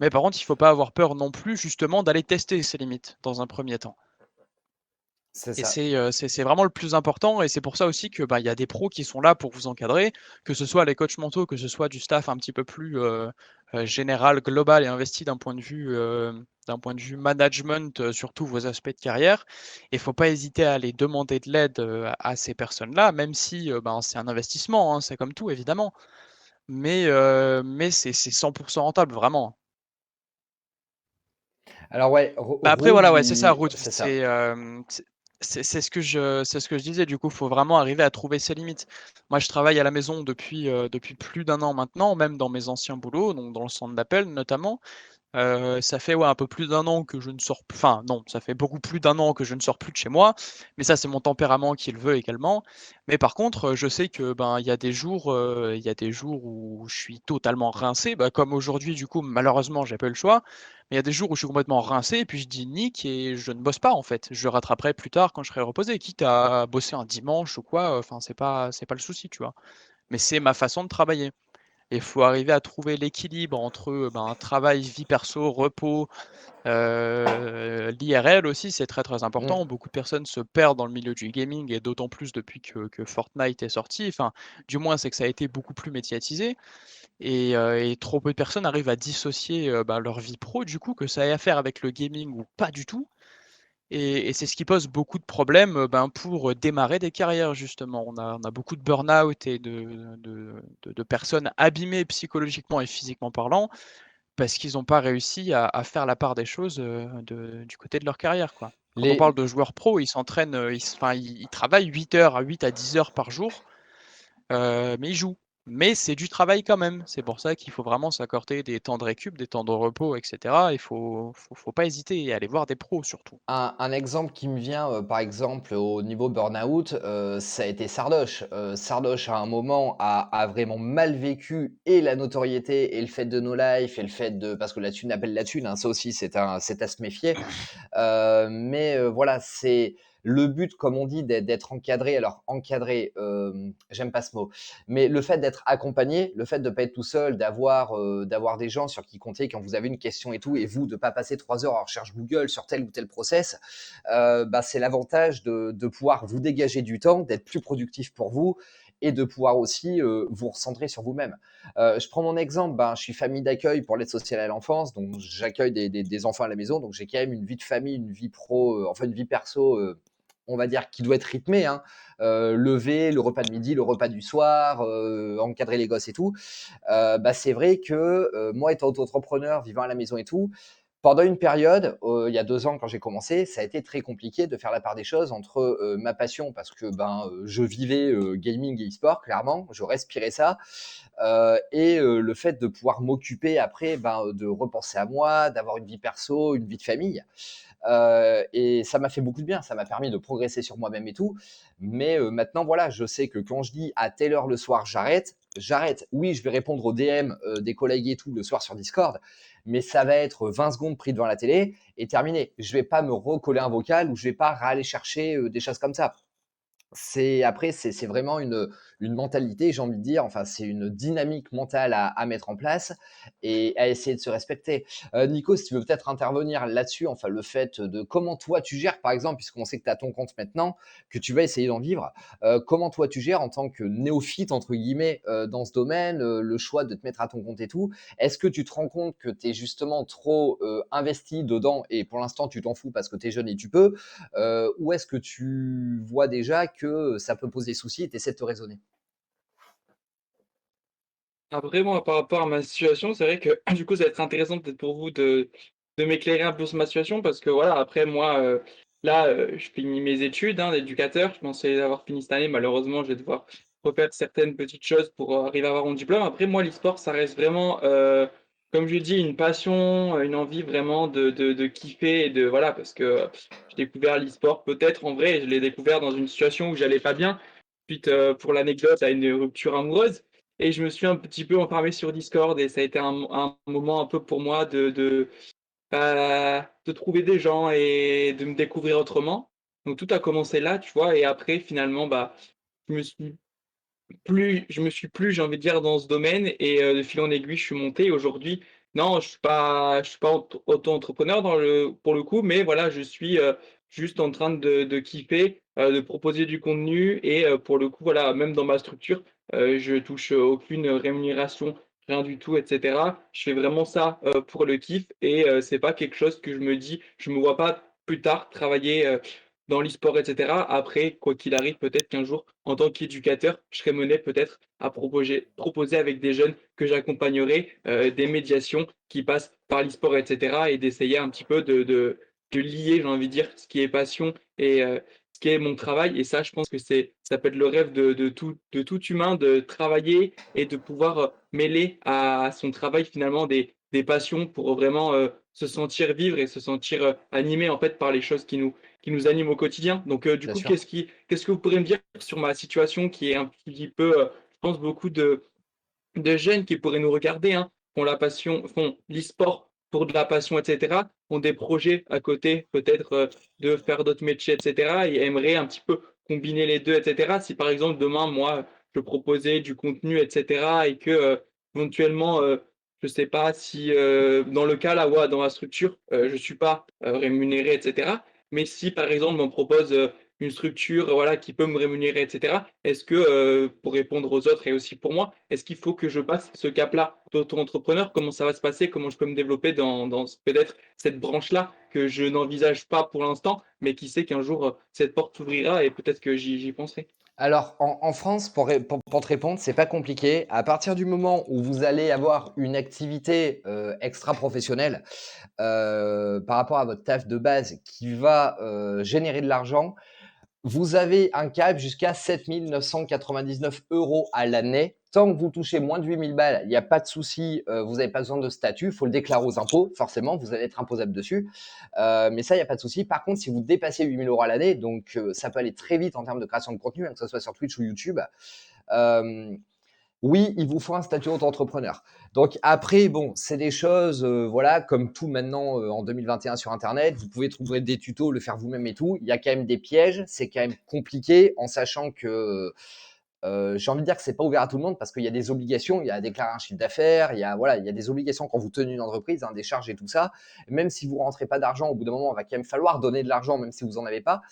Mais par contre, il faut pas avoir peur non plus justement d'aller tester ses limites dans un premier temps.
c'est
Et
ça.
c'est vraiment le plus important, et c'est pour ça aussi que il y a des pros qui sont là pour vous encadrer, que ce soit les coachs mentaux, que ce soit du staff un petit peu plus général, global et investi d'un point de vue management sur tous vos aspects de carrière. Et il faut pas hésiter à aller demander de l'aide à ces personnes-là, même si c'est un investissement, hein, c'est comme tout évidemment, mais c'est 100% rentable vraiment.
Alors ouais,
Après
Rood,
voilà, ouais, c'est ça, Ruth.
c'est ça.
C'est ce que je disais. Du coup, faut vraiment arriver à trouver ses limites. Moi, je travaille à la maison depuis plus d'1 an maintenant, même dans mes anciens boulots, donc dans le centre d'appel notamment. Ça fait, ouais, un peu plus d'1 an que je ne sors enfin non, ça fait beaucoup plus d'1 an que je ne sors plus de chez moi, mais ça, c'est mon tempérament qui le veut également. Mais par contre, je sais que, ben, il y a des jours où je suis totalement rincé, bah, comme aujourd'hui, du coup, malheureusement, j'ai pas eu le choix. Mais il y a des jours où je suis complètement rincé et puis je dis: «Nique» et je ne bosse pas, en fait. Je rattraperai plus tard quand je serai reposé, quitte à bosser un dimanche ou quoi, enfin, c'est pas le souci, tu vois? Mais c'est ma façon de travailler. Et il faut arriver à trouver l'équilibre entre, ben, travail, vie perso, repos, l'IRL aussi, c'est très, très
Mmh.
important. Beaucoup de personnes se perdent dans le milieu du gaming et d'autant plus depuis que Fortnite est sorti. Enfin, du moins, c'est que ça a été beaucoup plus médiatisé et trop peu de personnes arrivent à dissocier, bah, leur vie pro du coup, que ça ait à faire avec le gaming ou pas du tout. Et c'est ce qui pose beaucoup de problèmes, ben, pour, démarrer des carrières justement. On a beaucoup de burn-out et de personnes abîmées psychologiquement et physiquement parlant, parce qu'ils ont pas réussi à faire la part des choses, du côté de leur carrière, quoi. Quand on
Les
parle de joueurs pro, ils s'entraînent, ils travaillent 8 heures à 8 à 10 heures par jour, mais ils jouent. Mais c'est du travail quand même. C'est pour ça qu'il faut vraiment s'accorder des temps de récup, des temps de repos et cetera. Il faut pas hésiter et aller voir des pros surtout.
Un exemple qui me vient, par exemple, au niveau burn-out, ça a été Sardoche. Sardoche, à un moment, a vraiment mal vécu et la notoriété et le fait de No Life et le fait de parce que la thune appelle la thune, hein, ça aussi c'est à se méfier. Mais voilà, c'est le but, comme on dit, d'être encadré. Alors encadré, j'aime pas ce mot, mais le fait d'être accompagné, le fait de pas être tout seul, d'avoir des gens sur qui compter quand vous avez une question et tout, et vous de pas passer 3 heures en recherche Google sur tel ou tel process, bah, c'est l'avantage de pouvoir vous dégager du temps, d'être plus productif pour vous et de pouvoir aussi vous recentrer sur vous-même. Je prends mon exemple, ben, je suis famille d'accueil pour l'aide sociale à l'enfance, donc j'accueille des enfants à la maison, donc j'ai quand même une vie de famille, une vie pro, enfin une vie perso, on va dire, qui doit être rythmée. Hein. Lever, le repas de midi, le repas du soir, encadrer les gosses et tout. Bah, c'est vrai que moi, étant auto-entrepreneur, vivant à la maison et tout, pendant une période, il y a 2 ans quand j'ai commencé, ça a été très compliqué de faire la part des choses entre, ma passion parce que, ben, je vivais, gaming et e-sport clairement, je respirais ça, et le fait de pouvoir m'occuper après, ben, de repenser à moi, d'avoir une vie perso, une vie de famille. Et ça m'a fait beaucoup de bien, ça m'a permis de progresser sur moi-même et tout. Mais maintenant, voilà, je sais que quand je dis à telle heure le soir, j'arrête, j'arrête. Oui, je vais répondre aux DM des collègues et tout le soir sur Discord, mais ça va être 20 secondes pris devant la télé et terminé. Je vais pas me recoller un vocal ou je vais pas aller chercher des choses comme ça. C'est après, c'est vraiment une mentalité, j'ai envie de dire, enfin, c'est une dynamique mentale à mettre en place et à essayer de se respecter. Nico, si tu veux peut-être intervenir là-dessus, enfin, le fait de comment toi tu gères, par exemple, puisqu'on sait que tu as ton compte maintenant, que tu vas essayer d'en vivre, comment toi tu gères en tant que «néophyte» entre guillemets, dans ce domaine, le choix de te mettre à ton compte et tout? Est-ce que tu te rends compte que tu es justement trop, investi dedans et pour l'instant tu t'en fous parce que tu es jeune et tu peux? Ou est-ce que tu vois déjà que ça peut poser souci et tu essaies de te raisonner?
Après moi, par rapport à ma situation, c'est vrai que du coup, ça va être intéressant peut-être pour vous de m'éclairer un peu sur ma situation parce que voilà, après moi, là, je finis mes études, hein, d'éducateur. Je pensais avoir fini cette année. Malheureusement, je vais devoir refaire certaines petites choses pour, arriver à avoir mon diplôme. Après moi, l'e-sport, ça reste vraiment, comme je dis, une passion, une envie vraiment de kiffer et de voilà, parce que j'ai découvert l'e-sport peut-être en vrai, je l'ai découvert dans une situation où j'allais pas bien suite, pour l'anecdote, à une rupture amoureuse. Et je me suis un petit peu enfermé sur Discord et ça a été un moment un peu pour moi de trouver des gens et de me découvrir autrement. Donc tout a commencé là, tu vois? Et après finalement, bah, je me suis je me suis plus, j'ai envie de dire, dans ce domaine et de fil en aiguille, je suis monté et aujourd'hui, non, je suis pas auto-entrepreneur dans le pour le coup, mais voilà, je suis, juste en train de kiffer, de proposer du contenu et pour le coup, voilà, même dans ma structure, je touche, aucune rémunération, rien du tout et cetera. Je fais vraiment ça, pour le kiff et c'est pas quelque chose que je me vois pas plus tard travailler, dans l'e-sport et cetera. Après, quoi qu'il arrive, peut-être qu'un jour, en tant qu'éducateur, je serai mené peut-être à proposer avec des jeunes que j'accompagnerai, des médiations qui passent par l'e-sport et cetera et d'essayer un petit peu de lier, j'ai envie de dire, ce qui est passion et ce qui est mon travail et ça, je pense que ça peut être le rêve de tout humain de travailler et de pouvoir, mêler à son travail finalement des passions pour vraiment se sentir vivre et se sentir animé en fait par les choses qui nous animent au quotidien. Donc du
bien
coup,
sûr.
qu'est-ce que vous pourriez me dire sur ma situation qui est un petit peu, je pense beaucoup de jeunes qui pourraient nous regarder, hein, font la passion, font l'e-sport pour de la passion, et cetera, ont des projets à côté, peut-être de faire d'autres métiers, et cetera, et aimeraient un petit peu combiner les deux, et cetera. Si par exemple demain, moi, je proposais du contenu, et cetera, et que éventuellement, je sais pas si dans le cas là, ouais, dans la structure, je suis pas rémunéré, et cetera. Mais si par exemple on me propose une structure voilà, qui peut me rémunérer, et cetera. Est-ce que, pour répondre aux autres et aussi pour moi, est-ce qu'il faut que je passe ce cap-là d'auto-entrepreneur? Comment ça va se passer? Comment je peux me développer dans peut-être cette branche-là que je n'envisage pas pour l'instant, mais qui sait qu'un jour, cette porte s'ouvrira et peut-être que j'y penserai?
Alors, en France, pour te répondre, c'est pas compliqué. À partir du moment où vous allez avoir une activité extra-professionnelle par rapport à votre taf de base qui va générer de l'argent, vous avez un cap jusqu'à 7 999 € à l'année. Tant que vous touchez moins de 8 000 balles, il n'y a pas de souci, vous n'avez pas besoin de statut, il faut le déclarer aux impôts, forcément, vous allez être imposable dessus. Mais ça, il n'y a pas de souci. Par contre, si vous dépassez 8 000 € à l'année, donc ça peut aller très vite en termes de création de contenu, hein, que ce soit sur Twitch ou YouTube, euh, oui, il vous faut un statut auto-entrepreneur. Donc après, bon, c'est des choses, voilà, comme tout maintenant en 2021 sur Internet, vous pouvez trouver des tutos, le faire vous-même et tout. Il y a quand même des pièges, c'est quand même compliqué en sachant que j'ai envie de dire que c'est pas ouvert à tout le monde parce qu'il y a des obligations, il y a à déclarer un chiffre d'affaires, il y a voilà, il y a des obligations quand vous tenez une entreprise, hein, des charges et tout ça. Même si vous rentrez pas d'argent, au bout d'un moment, il va quand même falloir donner de l'argent, même si vous en avez pas.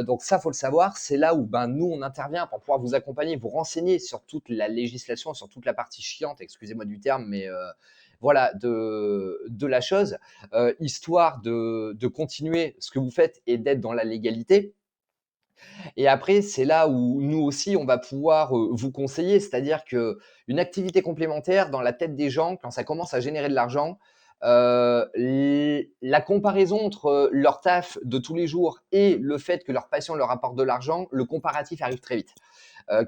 Donc ça, faut le savoir. C'est là où ben nous on intervient pour pouvoir vous accompagner, vous renseigner sur toute la législation, sur toute la partie chiante, excusez-moi du terme, mais voilà de la chose, histoire de continuer ce que vous faites et d'être dans la légalité. Et après, c'est là où nous aussi, on va pouvoir vous conseiller, c'est-à-dire que une activité complémentaire dans la tête des gens, quand ça commence à générer de l'argent, la comparaison entre leur taf de tous les jours et le fait que leur passion leur apporte de l'argent, le comparatif arrive très vite.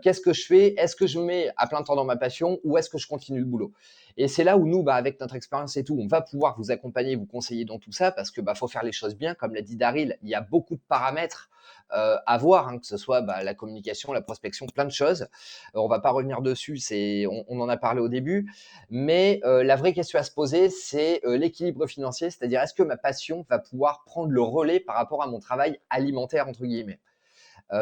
Qu'est-ce que je fais? Est-ce que je me mets à plein temps dans ma passion ou est-ce que je continue le boulot? Et c'est là où nous, bah, avec notre expérience et tout, on va pouvoir vous accompagner, vous conseiller dans tout ça parce que bah, faut faire les choses bien. Comme l'a dit Daryl, il y a beaucoup de paramètres à voir, hein, que ce soit bah, la communication, la prospection, plein de choses. On va pas revenir dessus, on en a parlé au début, mais la vraie question à se poser, c'est l'équilibre financier, c'est-à-dire est-ce que ma passion va pouvoir prendre le relais par rapport à mon travail alimentaire entre guillemets.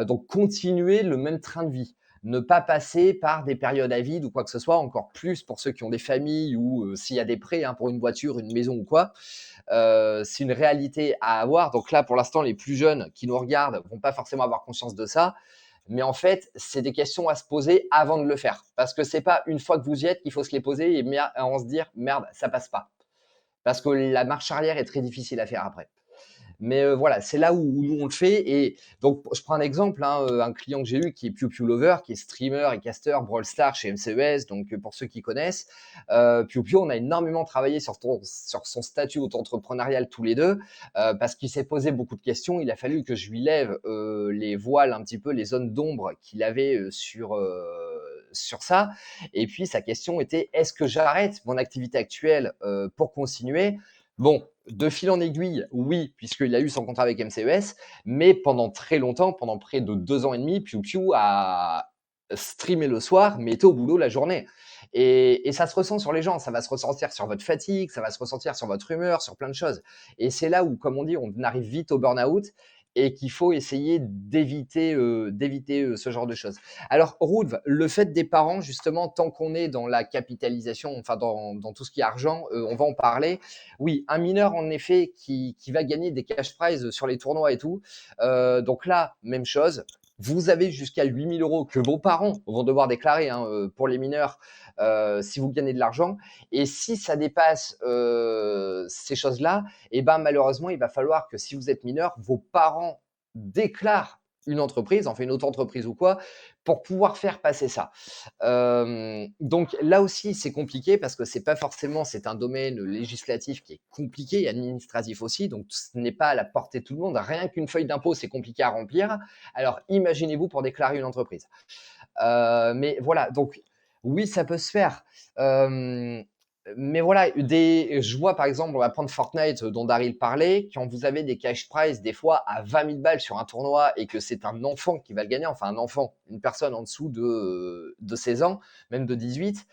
Donc continuer le même train de vie. Ne pas passer par des périodes à vide ou quoi que ce soit, encore plus pour ceux qui ont des familles ou s'il y a des prêts hein, pour une voiture, une maison ou quoi. C'est une réalité à avoir. Donc là, pour l'instant, les plus jeunes qui nous regardent vont pas forcément avoir conscience de ça. Mais en fait, c'est des questions à se poser avant de le faire. Parce que c'est pas une fois que vous y êtes qu'il faut se les poser et en se dire merde, ça passe pas. Parce que la marche arrière est très difficile à faire après. Mais voilà, c'est là où nous on le fait. Et donc, je prends un exemple, hein, un client que j'ai eu qui est Pew Pew Lover, qui est streamer et caster Brawl Stars chez MCES. Donc, pour ceux qui connaissent, Pew Pew, on a énormément travaillé sur son statut auto-entrepreneurial tous les deux, parce qu'il s'est posé beaucoup de questions. Il a fallu que je lui lève les voiles un petit peu, les zones d'ombre qu'il avait sur ça. Et puis, sa question était, est-ce que j'arrête mon activité actuelle pour continuer? Bon, de fil en aiguille, oui, puisqu'il a eu son contrat avec MCES, mais pendant très longtemps, pendant près de 2 ans et demi, Pew Pew a streamé le soir, mais était au boulot la journée. Et ça se ressent sur les gens, ça va se ressentir sur votre fatigue, ça va se ressentir sur votre humeur, sur plein de choses. Et c'est là où, comme on dit, on arrive vite au burn-out et qu'il faut essayer d'éviter ce genre de choses. Alors, Ruth, le fait des parents, justement, tant qu'on est dans la capitalisation, enfin dans tout ce qui est argent, on va en parler. Oui, un mineur, en effet, qui va gagner des cash prizes sur les tournois et tout. Donc là, même chose. Vous avez jusqu'à 8 000 € que vos parents vont devoir déclarer hein, pour les mineurs si vous gagnez de l'argent. Et si ça dépasse ces choses-là, et ben malheureusement, il va falloir que si vous êtes mineur, vos parents déclarent une entreprise, enfin une autre entreprise ou quoi, pour pouvoir faire passer ça. Donc là aussi, c'est compliqué parce que c'est un domaine législatif qui est compliqué et administratif aussi, donc ce n'est pas à la portée de tout le monde. Rien qu'une feuille d'impôt, c'est compliqué à remplir. Alors imaginez-vous pour déclarer une entreprise. Mais voilà, donc oui, ça peut se faire. Mais voilà, je vois par exemple, on va prendre Fortnite dont Daryl parlait, quand vous avez des cash prizes des fois à 20 000 balles sur un tournoi et que c'est un enfant qui va le gagner, enfin un enfant, une personne en dessous de 16 ans, même de 18,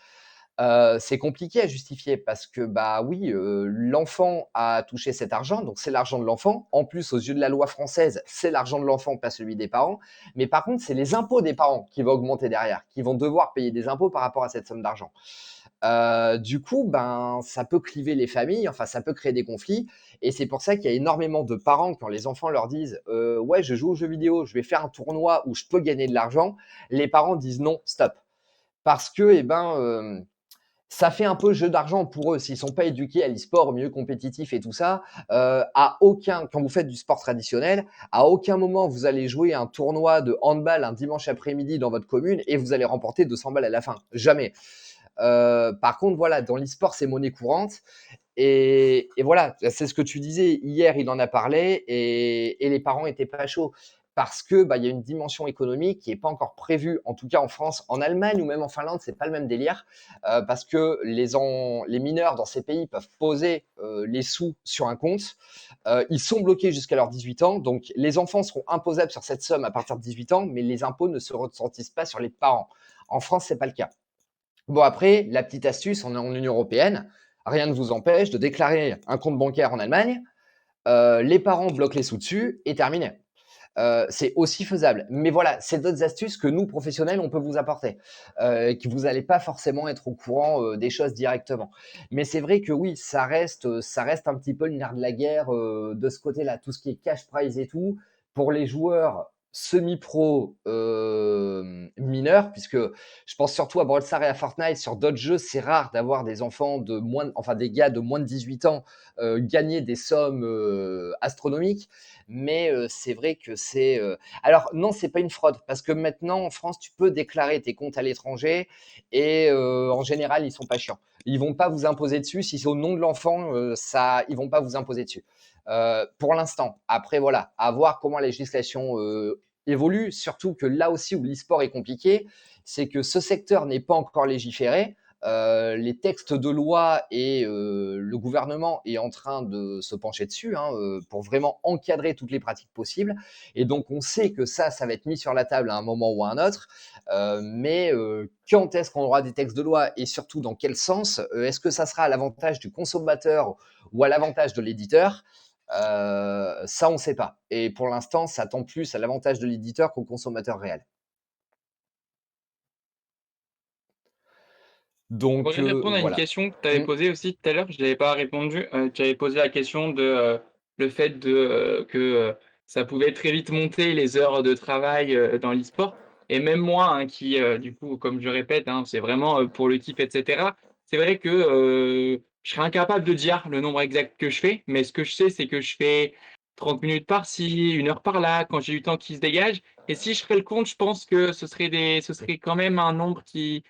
c'est compliqué à justifier parce que bah oui, l'enfant a touché cet argent, donc c'est l'argent de l'enfant. En plus, aux yeux de la loi française, c'est l'argent de l'enfant, pas celui des parents. Mais par contre, c'est les impôts des parents qui vont augmenter derrière, qui vont devoir payer des impôts par rapport à cette somme d'argent. Du coup, ben, ça peut cliver les familles, enfin, ça peut créer des conflits. Et c'est pour ça qu'il y a énormément de parents, quand les enfants leur disent ouais, je joue aux jeux vidéo, je vais faire un tournoi où je peux gagner de l'argent, les parents disent non, stop. Parce que, eh ben, ça fait un peu jeu d'argent pour eux. S'ils sont pas éduqués à l'e-sport, au milieu compétitif et tout ça, quand vous faites du sport traditionnel, à aucun moment vous allez jouer un tournoi de handball un dimanche après-midi dans votre commune et vous allez remporter 200 balles à la fin. Jamais. Par contre, voilà, dans l'e-sport, c'est monnaie courante. Et voilà, c'est ce que tu disais. Hier, il en a parlé et les parents étaient pas chauds parce que bah, il y a une dimension économique qui est pas encore prévue, en tout cas en France, en Allemagne ou même en Finlande, c'est pas le même délire parce que les mineurs dans ces pays peuvent poser les sous sur un compte. Ils sont bloqués jusqu'à leurs 18 ans, donc les enfants seront imposables sur cette somme à partir de 18 ans, mais les impôts ne se ressentissent pas sur les parents. En France, c'est pas le cas. Bon, après, la petite astuce, on est en Union européenne, rien ne vous empêche de déclarer un compte bancaire en Allemagne, les parents bloquent les sous dessus et terminé. C'est aussi faisable. Mais voilà, c'est d'autres astuces que nous, professionnels, on peut vous apporter, que vous n'allez pas forcément être au courant des choses directement. Mais c'est vrai que oui, ça reste un petit peu le nerf de la guerre de ce côté-là, tout ce qui est cash prize et tout, pour les joueurs semi-pro mineurs, puisque je pense surtout à Brawl Stars et à Fortnite. Sur d'autres jeux, c'est rare d'avoir des enfants enfin des gars de moins de 18 ans gagner des sommes astronomiques. Mais c'est vrai que c'est. Alors, non, c'est pas une fraude, parce que maintenant, en France, tu peux déclarer tes comptes à l'étranger et en général, ils sont pas chiants. Ils vont pas vous imposer dessus. Si c'est au nom de l'enfant, ils vont pas vous imposer dessus. Pour l'instant. Après, voilà, à voir comment la législation évolue. Surtout que là aussi où l'e-sport est compliqué, c'est que ce secteur n'est pas encore légiféré. Les textes de loi et le gouvernement est en train de se pencher dessus pour vraiment encadrer toutes les pratiques possibles. Et donc, on sait que ça va être mis sur la table à un moment ou à un autre. Mais quand est-ce qu'on aura des textes de loi et surtout dans quel sens est-ce que ça sera à l'avantage du consommateur ou à l'avantage de l'éditeur ça, on ne sait pas. Et pour l'instant, ça tend plus à l'avantage de l'éditeur qu'au consommateur réel.
Pour
Donc,
répondre à une
voilà.
question que tu avais
Mmh.
posée aussi tout à l'heure, je n'avais pas répondu. Tu avais posé la question de le fait que ça pouvait très vite monter les heures de travail dans l'e-sport. Et même moi, hein, qui, du coup, comme je répète, hein, c'est vraiment pour le kiff, etc. C'est vrai que je serais incapable de dire le nombre exact que je fais, mais ce que je sais, c'est que je fais 30 minutes par-ci, 1 heure par-là, quand j'ai du temps qui se dégage. Et si je ferais le compte, je pense que ce serait quand même un nombre qui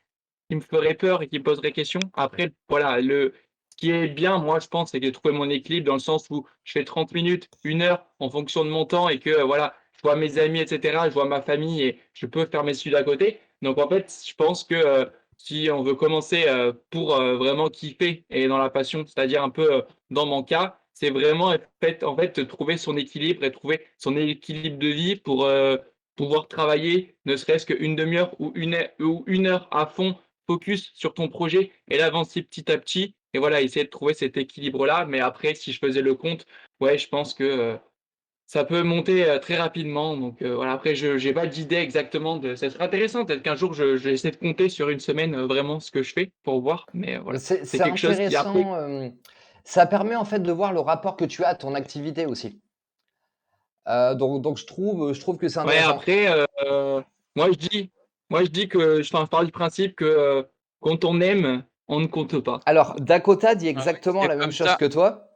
me ferait peur et qui me poserait question. Après, voilà, ce qui est bien, moi, je pense, c'est que de trouver mon équilibre dans le sens où je fais 30 minutes, 1 heure en fonction de mon temps et que, voilà, je vois mes amis, etc., je vois ma famille et je peux faire mes études à côté. Donc, en fait, je pense que si on veut commencer pour vraiment kiffer et dans la passion, c'est-à-dire un peu dans mon cas, c'est vraiment en fait, trouver son équilibre et trouver son équilibre de vie pour pouvoir travailler ne serait-ce qu'une demi-heure ou 1 heure à fond focus sur ton projet et l'avancer petit à petit et voilà, essayer de trouver cet équilibre-là. Mais après, si je faisais le compte, ouais, je pense que, ça peut monter, très rapidement donc voilà. Après je j'ai pas d'idée exactement de ça serait intéressant peut-être qu'un jour je vais essayer de compter sur une semaine, vraiment ce que je fais pour voir, mais voilà. C'est
C'est
quelque chose qui après
intéressant, ça permet en fait de voir le rapport que tu as à ton activité aussi. Donc je trouve que c'est
ouais,
intéressant.
après, moi je dis moi je dis que je pars du principe que, quand on aime, on ne compte pas.
Alors Dakota dit
Ouais,
exactement
c'est
la même
comme
chose
ça.
que toi,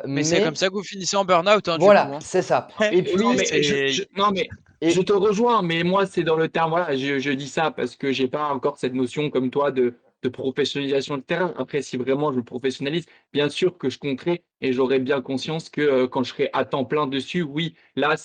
Mais c'est comme
mais
ça que vous finissez en burn-out, hein, du coup,
voilà,
hein.
c'est ça. Et
Non,
puis
mais
C'est
non, mais je
et
te rejoins, mais moi, c'est dans le terme, voilà, je dis ça parce que j'ai pas encore cette notion comme toi de professionnalisation de terrain. Après, si vraiment je le professionnalise, bien sûr que je compterai et j'aurai bien conscience que quand je serai à temps plein dessus, oui, là,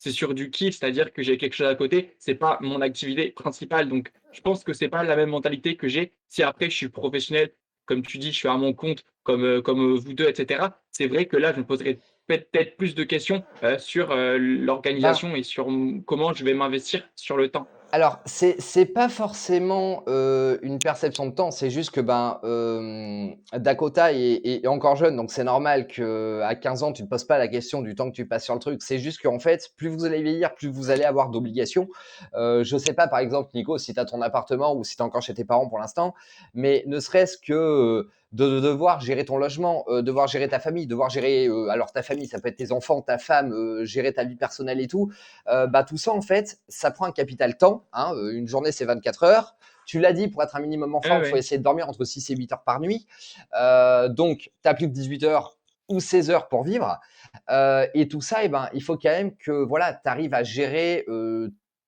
c'est sur du kiff, c'est-à-dire que j'ai quelque chose à côté, c'est pas mon activité principale. Donc, je pense que c'est pas la même mentalité que j'ai si après je suis professionnel, comme tu dis, je suis à mon compte, comme vous 2, et cetera. C'est vrai que là, je me poserais peut-être plus de questions, sur,
Ben,
l'organisation et sur comment je vais m'investir sur le temps.
alors, c'est pas forcément, une perception de temps, c'est juste que, ben, Dakota est encore jeune, donc c'est normal qu'à 15 ans, tu te poses pas la question du temps que tu passes sur le truc. C'est juste qu'en fait, plus vous allez vieillir, plus vous allez avoir d'obligations. Je sais pas, par exemple, Nico, si tu as ton appartement ou si tu es encore chez tes parents pour l'instant, mais ne serait-ce que, de devoir gérer ton logement, devoir gérer ta famille, devoir gérer, alors ta famille, ça peut être tes enfants, ta femme, gérer ta vie personnelle et tout. Bah, tout ça, en fait, ça prend un capital temps. Hein. Une journée, c'est 24 heures. Tu l'as dit, pour être un minimum en
Ouais,
forme, il faut
ouais.
essayer de dormir entre 6 et 8 heures par nuit. Donc, tu as plus que 18 heures ou 16 heures pour vivre. Et tout ça, eh ben, il faut quand même que voilà, tu arrives à gérer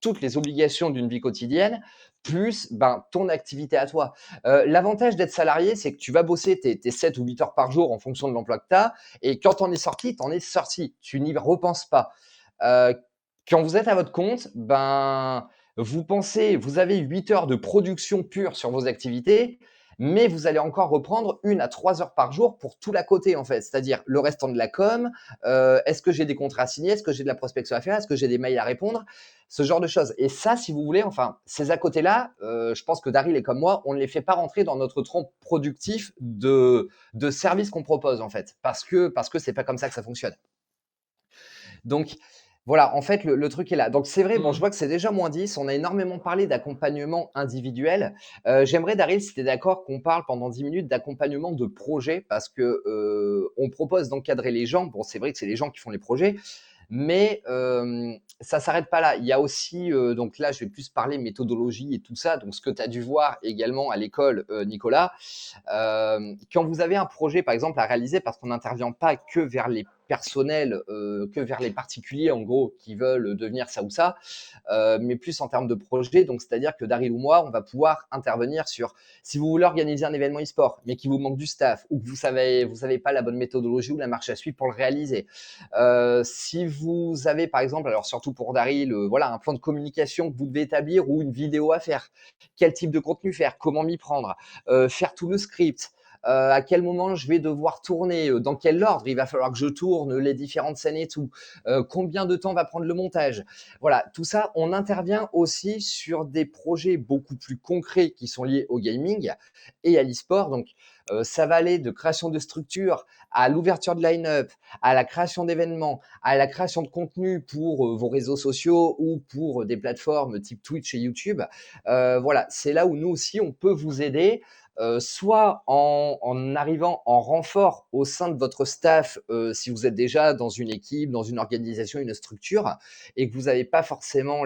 toutes les obligations d'une vie quotidienne, plus ben, ton activité à toi. L'avantage d'être salarié, c'est que tu vas bosser tes 7 ou 8 heures par jour en fonction de l'emploi que tu as. Et quand tu en es sorti, tu en es sorti. Tu n'y repenses pas. Euh, Quand vous êtes à votre compte, ben, vous pensez, vous avez 8 heures de production pure sur vos activités, mais vous allez encore reprendre 1 à 3 heures par jour pour tout l'à côté, en fait. C'est-à-dire le restant de la com, est-ce que j'ai des contrats à signer, est-ce que j'ai de la prospection à faire, est-ce que j'ai des mails à répondre, ce genre de choses. Et ça, si vous voulez, enfin, ces à côté-là, je pense que Daryl est comme moi, on ne les fait pas rentrer dans notre tronc productif de services qu'on propose, en fait, parce que c'est pas comme ça que ça fonctionne. Donc, voilà, en fait, le truc est là. Donc, c'est vrai, bon, je
Mmh.
vois que c'est déjà -10. On a énormément parlé d'accompagnement individuel. J'aimerais, Daryl, si tu es d'accord, qu'on parle pendant 10 minutes d'accompagnement de projet parce que on propose d'encadrer les gens. Bon, c'est vrai que c'est les gens qui font les projets, mais ça s'arrête pas là. Il y a aussi, donc là, je vais plus parler méthodologie et tout ça. Donc, ce que tu as dû voir également à l'école, Nicolas, quand vous avez un projet, par exemple, à réaliser, parce qu'on n'intervient pas que vers les personnels, que vers les particuliers, en gros, qui veulent devenir ça ou ça, mais plus en termes de projet. Donc, c'est-à-dire que Daryl ou moi, on va pouvoir intervenir sur si vous voulez organiser un événement e-sport, mais qu'il vous manque du staff, ou que vous savez pas la bonne méthodologie ou la marche à suivre pour le réaliser. Si vous avez, par exemple, alors surtout pour Daryl, voilà, un plan de communication que vous devez établir ou une vidéo à faire, quel type de contenu faire, comment m'y prendre, faire tout le script, à quel moment je vais devoir tourner, dans quel ordre il va falloir que je tourne les différentes scènes et tout, combien de temps va prendre le montage. Voilà, tout ça, on intervient aussi sur des projets beaucoup plus concrets qui sont liés au gaming et à l'e-sport. Donc, ça va aller de création de structure à l'ouverture de line-up, à la création d'événements, à la création de contenu pour vos réseaux sociaux ou pour des plateformes type Twitch et YouTube. Voilà, c'est là où nous aussi, on peut vous aider soit en arrivant en renfort au sein de votre staff, si vous êtes déjà dans une équipe, dans une organisation, une structure, et que vous n'avez pas forcément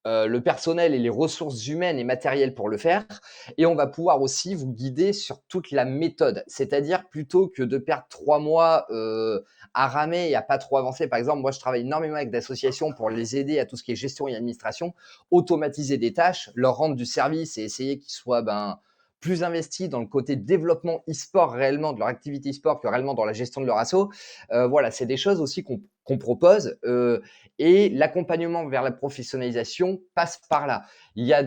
le personnel et les ressources humaines et matérielles pour le faire. Et on va pouvoir aussi vous guider sur toute la méthode. C'est-à-dire plutôt que de perdre 3 mois à ramer et à pas trop avancer. Par exemple, moi, je travaille énormément avec d'associations pour les aider à tout ce qui est gestion et administration, automatiser des tâches, leur rendre du service et essayer qu'ils soient plus investis dans le côté développement e-sport réellement, de leur activité e-sport que réellement dans la gestion de leur asso. Voilà, c'est des choses aussi qu'on propose. Et l'accompagnement vers la professionnalisation passe par là. Il y a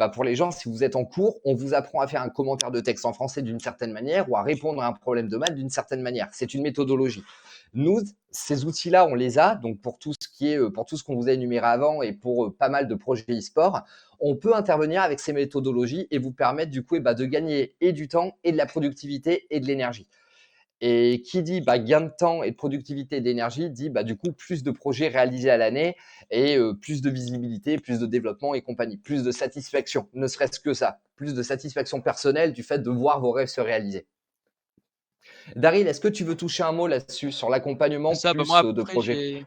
pour les gens, si vous êtes en cours, on vous apprend à faire un commentaire de texte en français d'une certaine manière ou à répondre à un problème de maths d'une certaine manière. C'est une méthodologie. Nous, ces outils-là, on les a. Donc, pour tout ce qui est, pour tout ce qu'on vous a énuméré avant et pour pas mal de projets e-sport, on peut intervenir avec ces méthodologies et vous permettre du coup de gagner et du temps et de la productivité et de l'énergie. Et qui dit gain de temps et de productivité et d'énergie dit du coup plus de projets réalisés à l'année et plus de visibilité, plus de développement et compagnie, plus de satisfaction, ne serait-ce que ça, plus de satisfaction personnelle du fait de voir vos rêves se réaliser. Daryl, est-ce que tu veux toucher un mot là-dessus sur l'accompagnement
C'est ça, bah, moi
plus de
après
projets?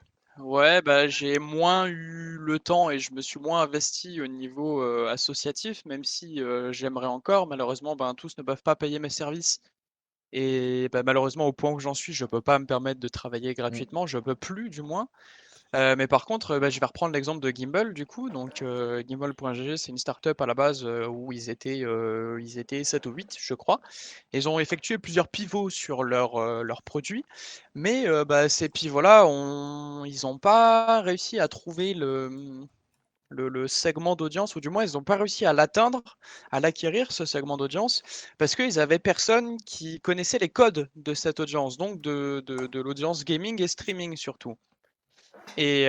j'ai moins eu le temps et je me suis moins investi au niveau, associatif, même si, j'aimerais encore. Malheureusement, ben, tous ne peuvent pas payer mes services et bah, malheureusement au point où j'en suis, je peux pas me permettre de travailler
Mm.
gratuitement, je peux plus du moins. Mais par contre, je vais reprendre l'exemple de Gimbal du coup. Donc, Gimbal.gg, c'est une startup à la base où ils étaient 7 ou 8, je crois. Ils ont effectué plusieurs pivots sur leurs produits, mais ces pivots-là, ils n'ont pas réussi à trouver le segment d'audience, ou du moins ils n'ont pas réussi à l'atteindre, à l'acquérir, ce segment d'audience, parce qu'ils avaient personne qui connaissait les codes de cette audience, donc de l'audience gaming et streaming surtout. Et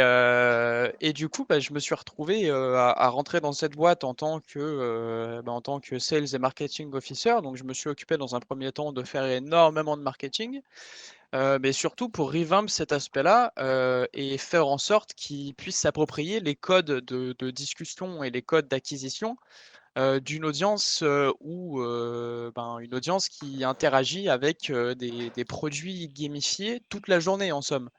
du coup, je me suis retrouvé à rentrer dans cette boîte en tant que sales et marketing officer. Donc, je me suis occupé dans un premier temps de faire énormément de marketing, mais surtout pour revamp cet aspect-là et faire en sorte qu'ils puissent s'approprier les codes de discussion et les codes d'acquisition d'une audience une audience qui interagit avec des produits gamifiés toute la journée en somme.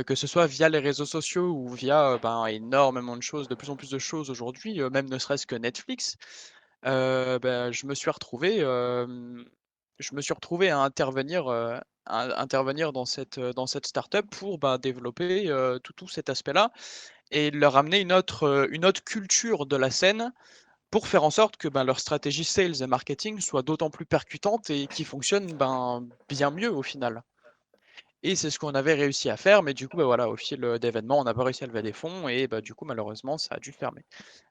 Que ce soit via les réseaux sociaux ou via énormément de choses, de plus en plus de choses aujourd'hui, même ne serait-ce que Netflix, je me suis retrouvé à intervenir, intervenir dans cette startup pour développer tout cet aspect-là et leur amener une autre culture de la scène pour faire en sorte que leur stratégie sales et marketing soit d'autant plus percutante et qui fonctionne bien mieux au final. Et c'est ce qu'on avait réussi à faire, mais du coup, voilà, au fil d'événements, on n'a pas réussi à lever des fonds et du coup, malheureusement, ça a dû fermer.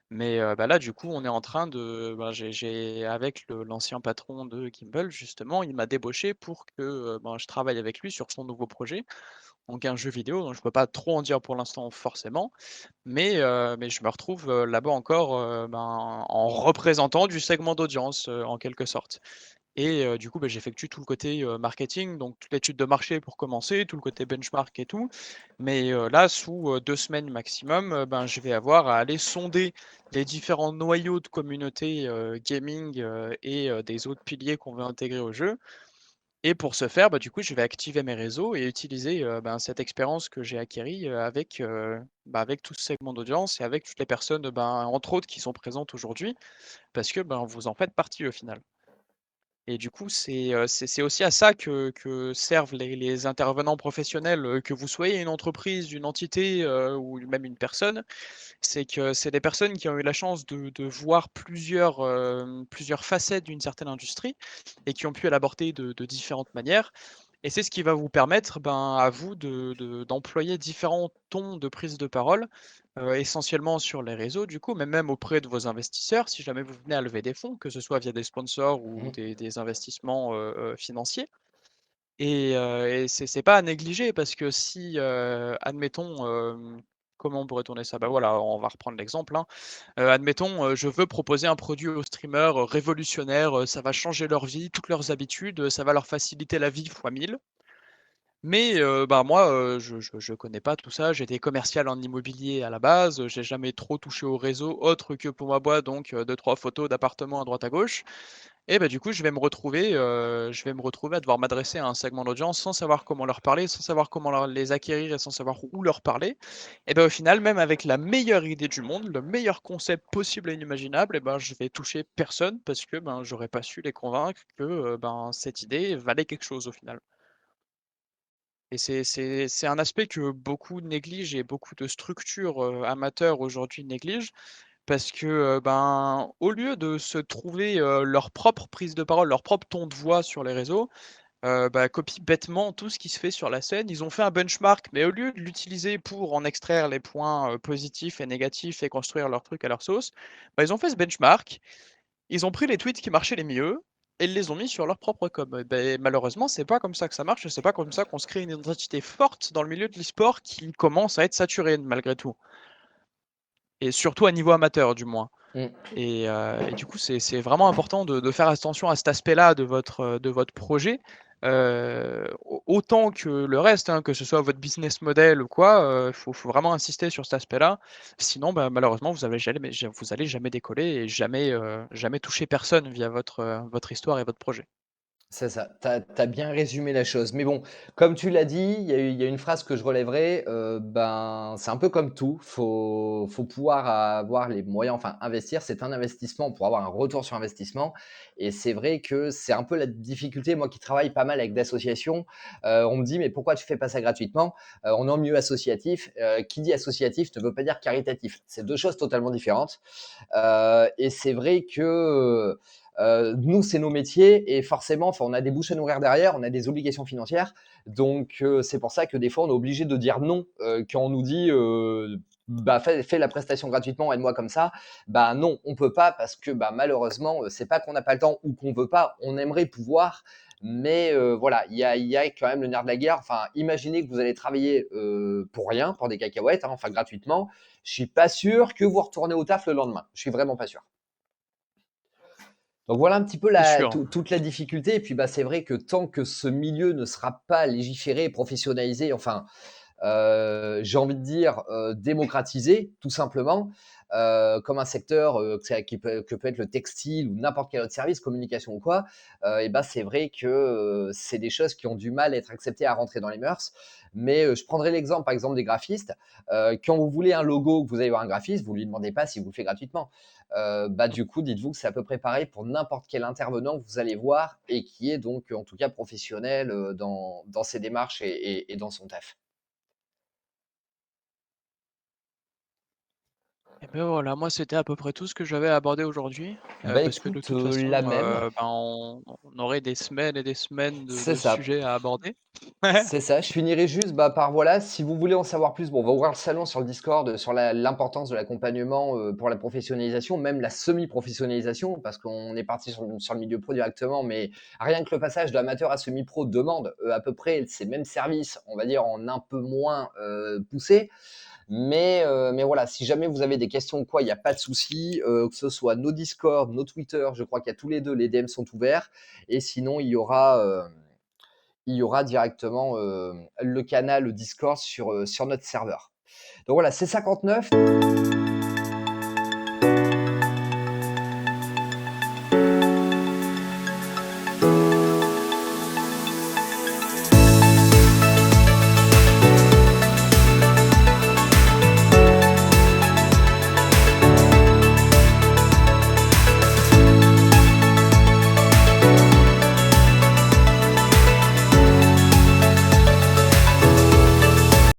Mais là, du coup, on est en train de, avec l'ancien patron de Gimbal, justement, il m'a débauché pour que je travaille avec lui sur son nouveau projet, donc un jeu vidéo, dont je peux pas trop en dire pour l'instant forcément, mais je me retrouve là-bas encore en représentant du segment d'audience en quelque sorte. Et du coup, j'effectue tout le côté marketing, donc toute l'étude de marché pour commencer, tout le côté benchmark et tout. Mais là, sous 2 semaines maximum, je vais avoir à aller sonder les différents noyaux de communauté gaming et des autres piliers qu'on veut intégrer au jeu. Et pour ce faire, du coup, je vais activer mes réseaux et utiliser cette expérience que j'ai acquérie avec tout ce segment d'audience et avec toutes les personnes, entre autres, qui sont présentes aujourd'hui, parce que vous en faites partie au final. Et du coup, c'est aussi à ça que servent les intervenants professionnels, que vous soyez une entreprise, une entité, ou même une personne. C'est que c'est des personnes qui ont eu la chance de voir plusieurs facettes d'une certaine industrie et qui ont pu l'aborder de différentes manières. Et c'est ce qui va vous permettre, à vous d'employer différents tons de prise de parole, essentiellement sur les réseaux du coup, mais même auprès de vos investisseurs, si jamais vous venez à lever des fonds, que ce soit via des sponsors ou
Mmh.
des investissements, financiers. Et c'est pas à négliger parce que si, admettons, comment on pourrait tourner ça? Voilà, on va reprendre l'exemple, hein. Admettons, je veux proposer un produit aux streamers, révolutionnaire, ça va changer leur vie, toutes leurs habitudes, ça va leur faciliter la vie fois 1000. Mais moi, je connais pas tout ça. J'étais commercial en immobilier à la base, j'ai jamais trop touché au réseau autre que pour ma boîte, donc 2-3 photos d'appartements à droite à gauche. Et du coup, je vais me retrouver à devoir m'adresser à un segment d'audience sans savoir comment leur parler, sans savoir comment les acquérir et sans savoir où leur parler. Et au final, même avec la meilleure idée du monde, le meilleur concept possible et inimaginable, je vais toucher personne parce que, j'aurais pas su les convaincre que, cette idée valait quelque chose au final. Et c'est un aspect que beaucoup négligent et beaucoup de structures, amateurs aujourd'hui négligent parce que, au lieu de se trouver, leur propre prise de parole, leur propre ton de voix sur les réseaux, copient bêtement tout ce qui se fait sur la scène. Ils ont fait un benchmark, mais au lieu de l'utiliser pour en extraire les points, positifs et négatifs et construire leur truc à leur sauce, ils ont fait ce benchmark, ils ont pris les tweets qui marchaient les mieux et ils les ont mis sur leur propre com. Malheureusement, c'est pas comme ça que ça marche, c'est pas comme ça qu'on se crée une identité forte dans le milieu de l'e-sport qui commence à être saturé malgré tout. Et surtout à niveau amateur, du moins.
Mmh.
Et du coup, c'est vraiment important de faire attention à cet aspect-là de votre projet, autant que le reste, hein, que ce soit votre business model ou quoi, faut vraiment insister sur cet aspect-là. Sinon, malheureusement, vous allez jamais décoller et jamais toucher personne via votre histoire et votre projet.
C'est ça, tu as bien résumé la chose. Mais bon, comme tu l'as dit, il y a une phrase que je relèverai, ben, c'est un peu comme tout, faut pouvoir avoir les moyens, enfin investir, c'est un investissement pour avoir un retour sur investissement et c'est vrai que c'est un peu la difficulté. Moi qui travaille pas mal avec d'associations, on me dit: «Mais pourquoi tu fais pas ça gratuitement?» On est en milieu associatif, qui dit associatif ne veut pas dire caritatif. C'est 2 choses totalement différentes. Et c'est vrai que nous, c'est nos métiers et forcément, enfin, on a des bouches à nourrir derrière, on a des obligations financières. Donc, c'est pour ça que des fois, on est obligé de dire non quand on nous dit bah, fais la prestation gratuitement, aide-moi comme ça. Bah non, on peut pas parce que bah, malheureusement, c'est pas qu'on n'a pas le temps ou qu'on veut pas, on aimerait pouvoir. Mais voilà, il y a quand même le nerf de la guerre. Enfin, imaginez que vous allez travailler pour rien, pour des cacahuètes, hein, enfin gratuitement. Je suis pas sûr que vous retournez au taf le lendemain. Je suis vraiment pas sûr. Donc voilà un petit peu
C'est sûr.
toute la difficulté. Et puis bah, c'est vrai que tant que ce milieu ne sera pas légiféré, professionnalisé, enfin, j'ai envie de dire démocratisé, tout simplement, comme un secteur que peut être le textile ou n'importe quel autre service, communication ou quoi, et ben c'est vrai que c'est des choses qui ont du mal à être acceptées, à rentrer dans les mœurs. Mais je prendrai l'exemple, par exemple, des graphistes. Quand vous voulez un logo, que vous allez voir un graphiste, vous lui demandez pas s'il vous le fait gratuitement. Bah, du coup, dites-vous que c'est à peu près pareil pour n'importe quel intervenant que vous allez voir et qui est donc en tout cas professionnel dans ses démarches et dans son taf.
Et ben voilà, moi c'était à peu près tout ce que j'avais à aborder aujourd'hui,
Bah
parce que de
écoute,
toute façon,
la même.
ben, on aurait des semaines et des semaines
C'est
de
ça,
sujets à aborder.
c'est ça. Je finirai juste bah, par voilà, si vous voulez en savoir plus, bon, on va ouvrir le salon sur le Discord sur l'importance de l'accompagnement pour la professionnalisation, même la semi-professionnalisation, parce qu'on est parti sur le milieu pro directement, mais rien que le passage d'amateur à semi-pro demande à peu près ces mêmes services, on va dire en un peu moins poussé. Mais voilà, si jamais vous avez des questions ou quoi, il n'y a pas de souci, que ce soit nos Discord, nos Twitter, je crois qu'il y a tous les deux, les DM sont ouverts. Et sinon, il y aura directement le canal Discord sur notre serveur. Donc voilà, c'est 59.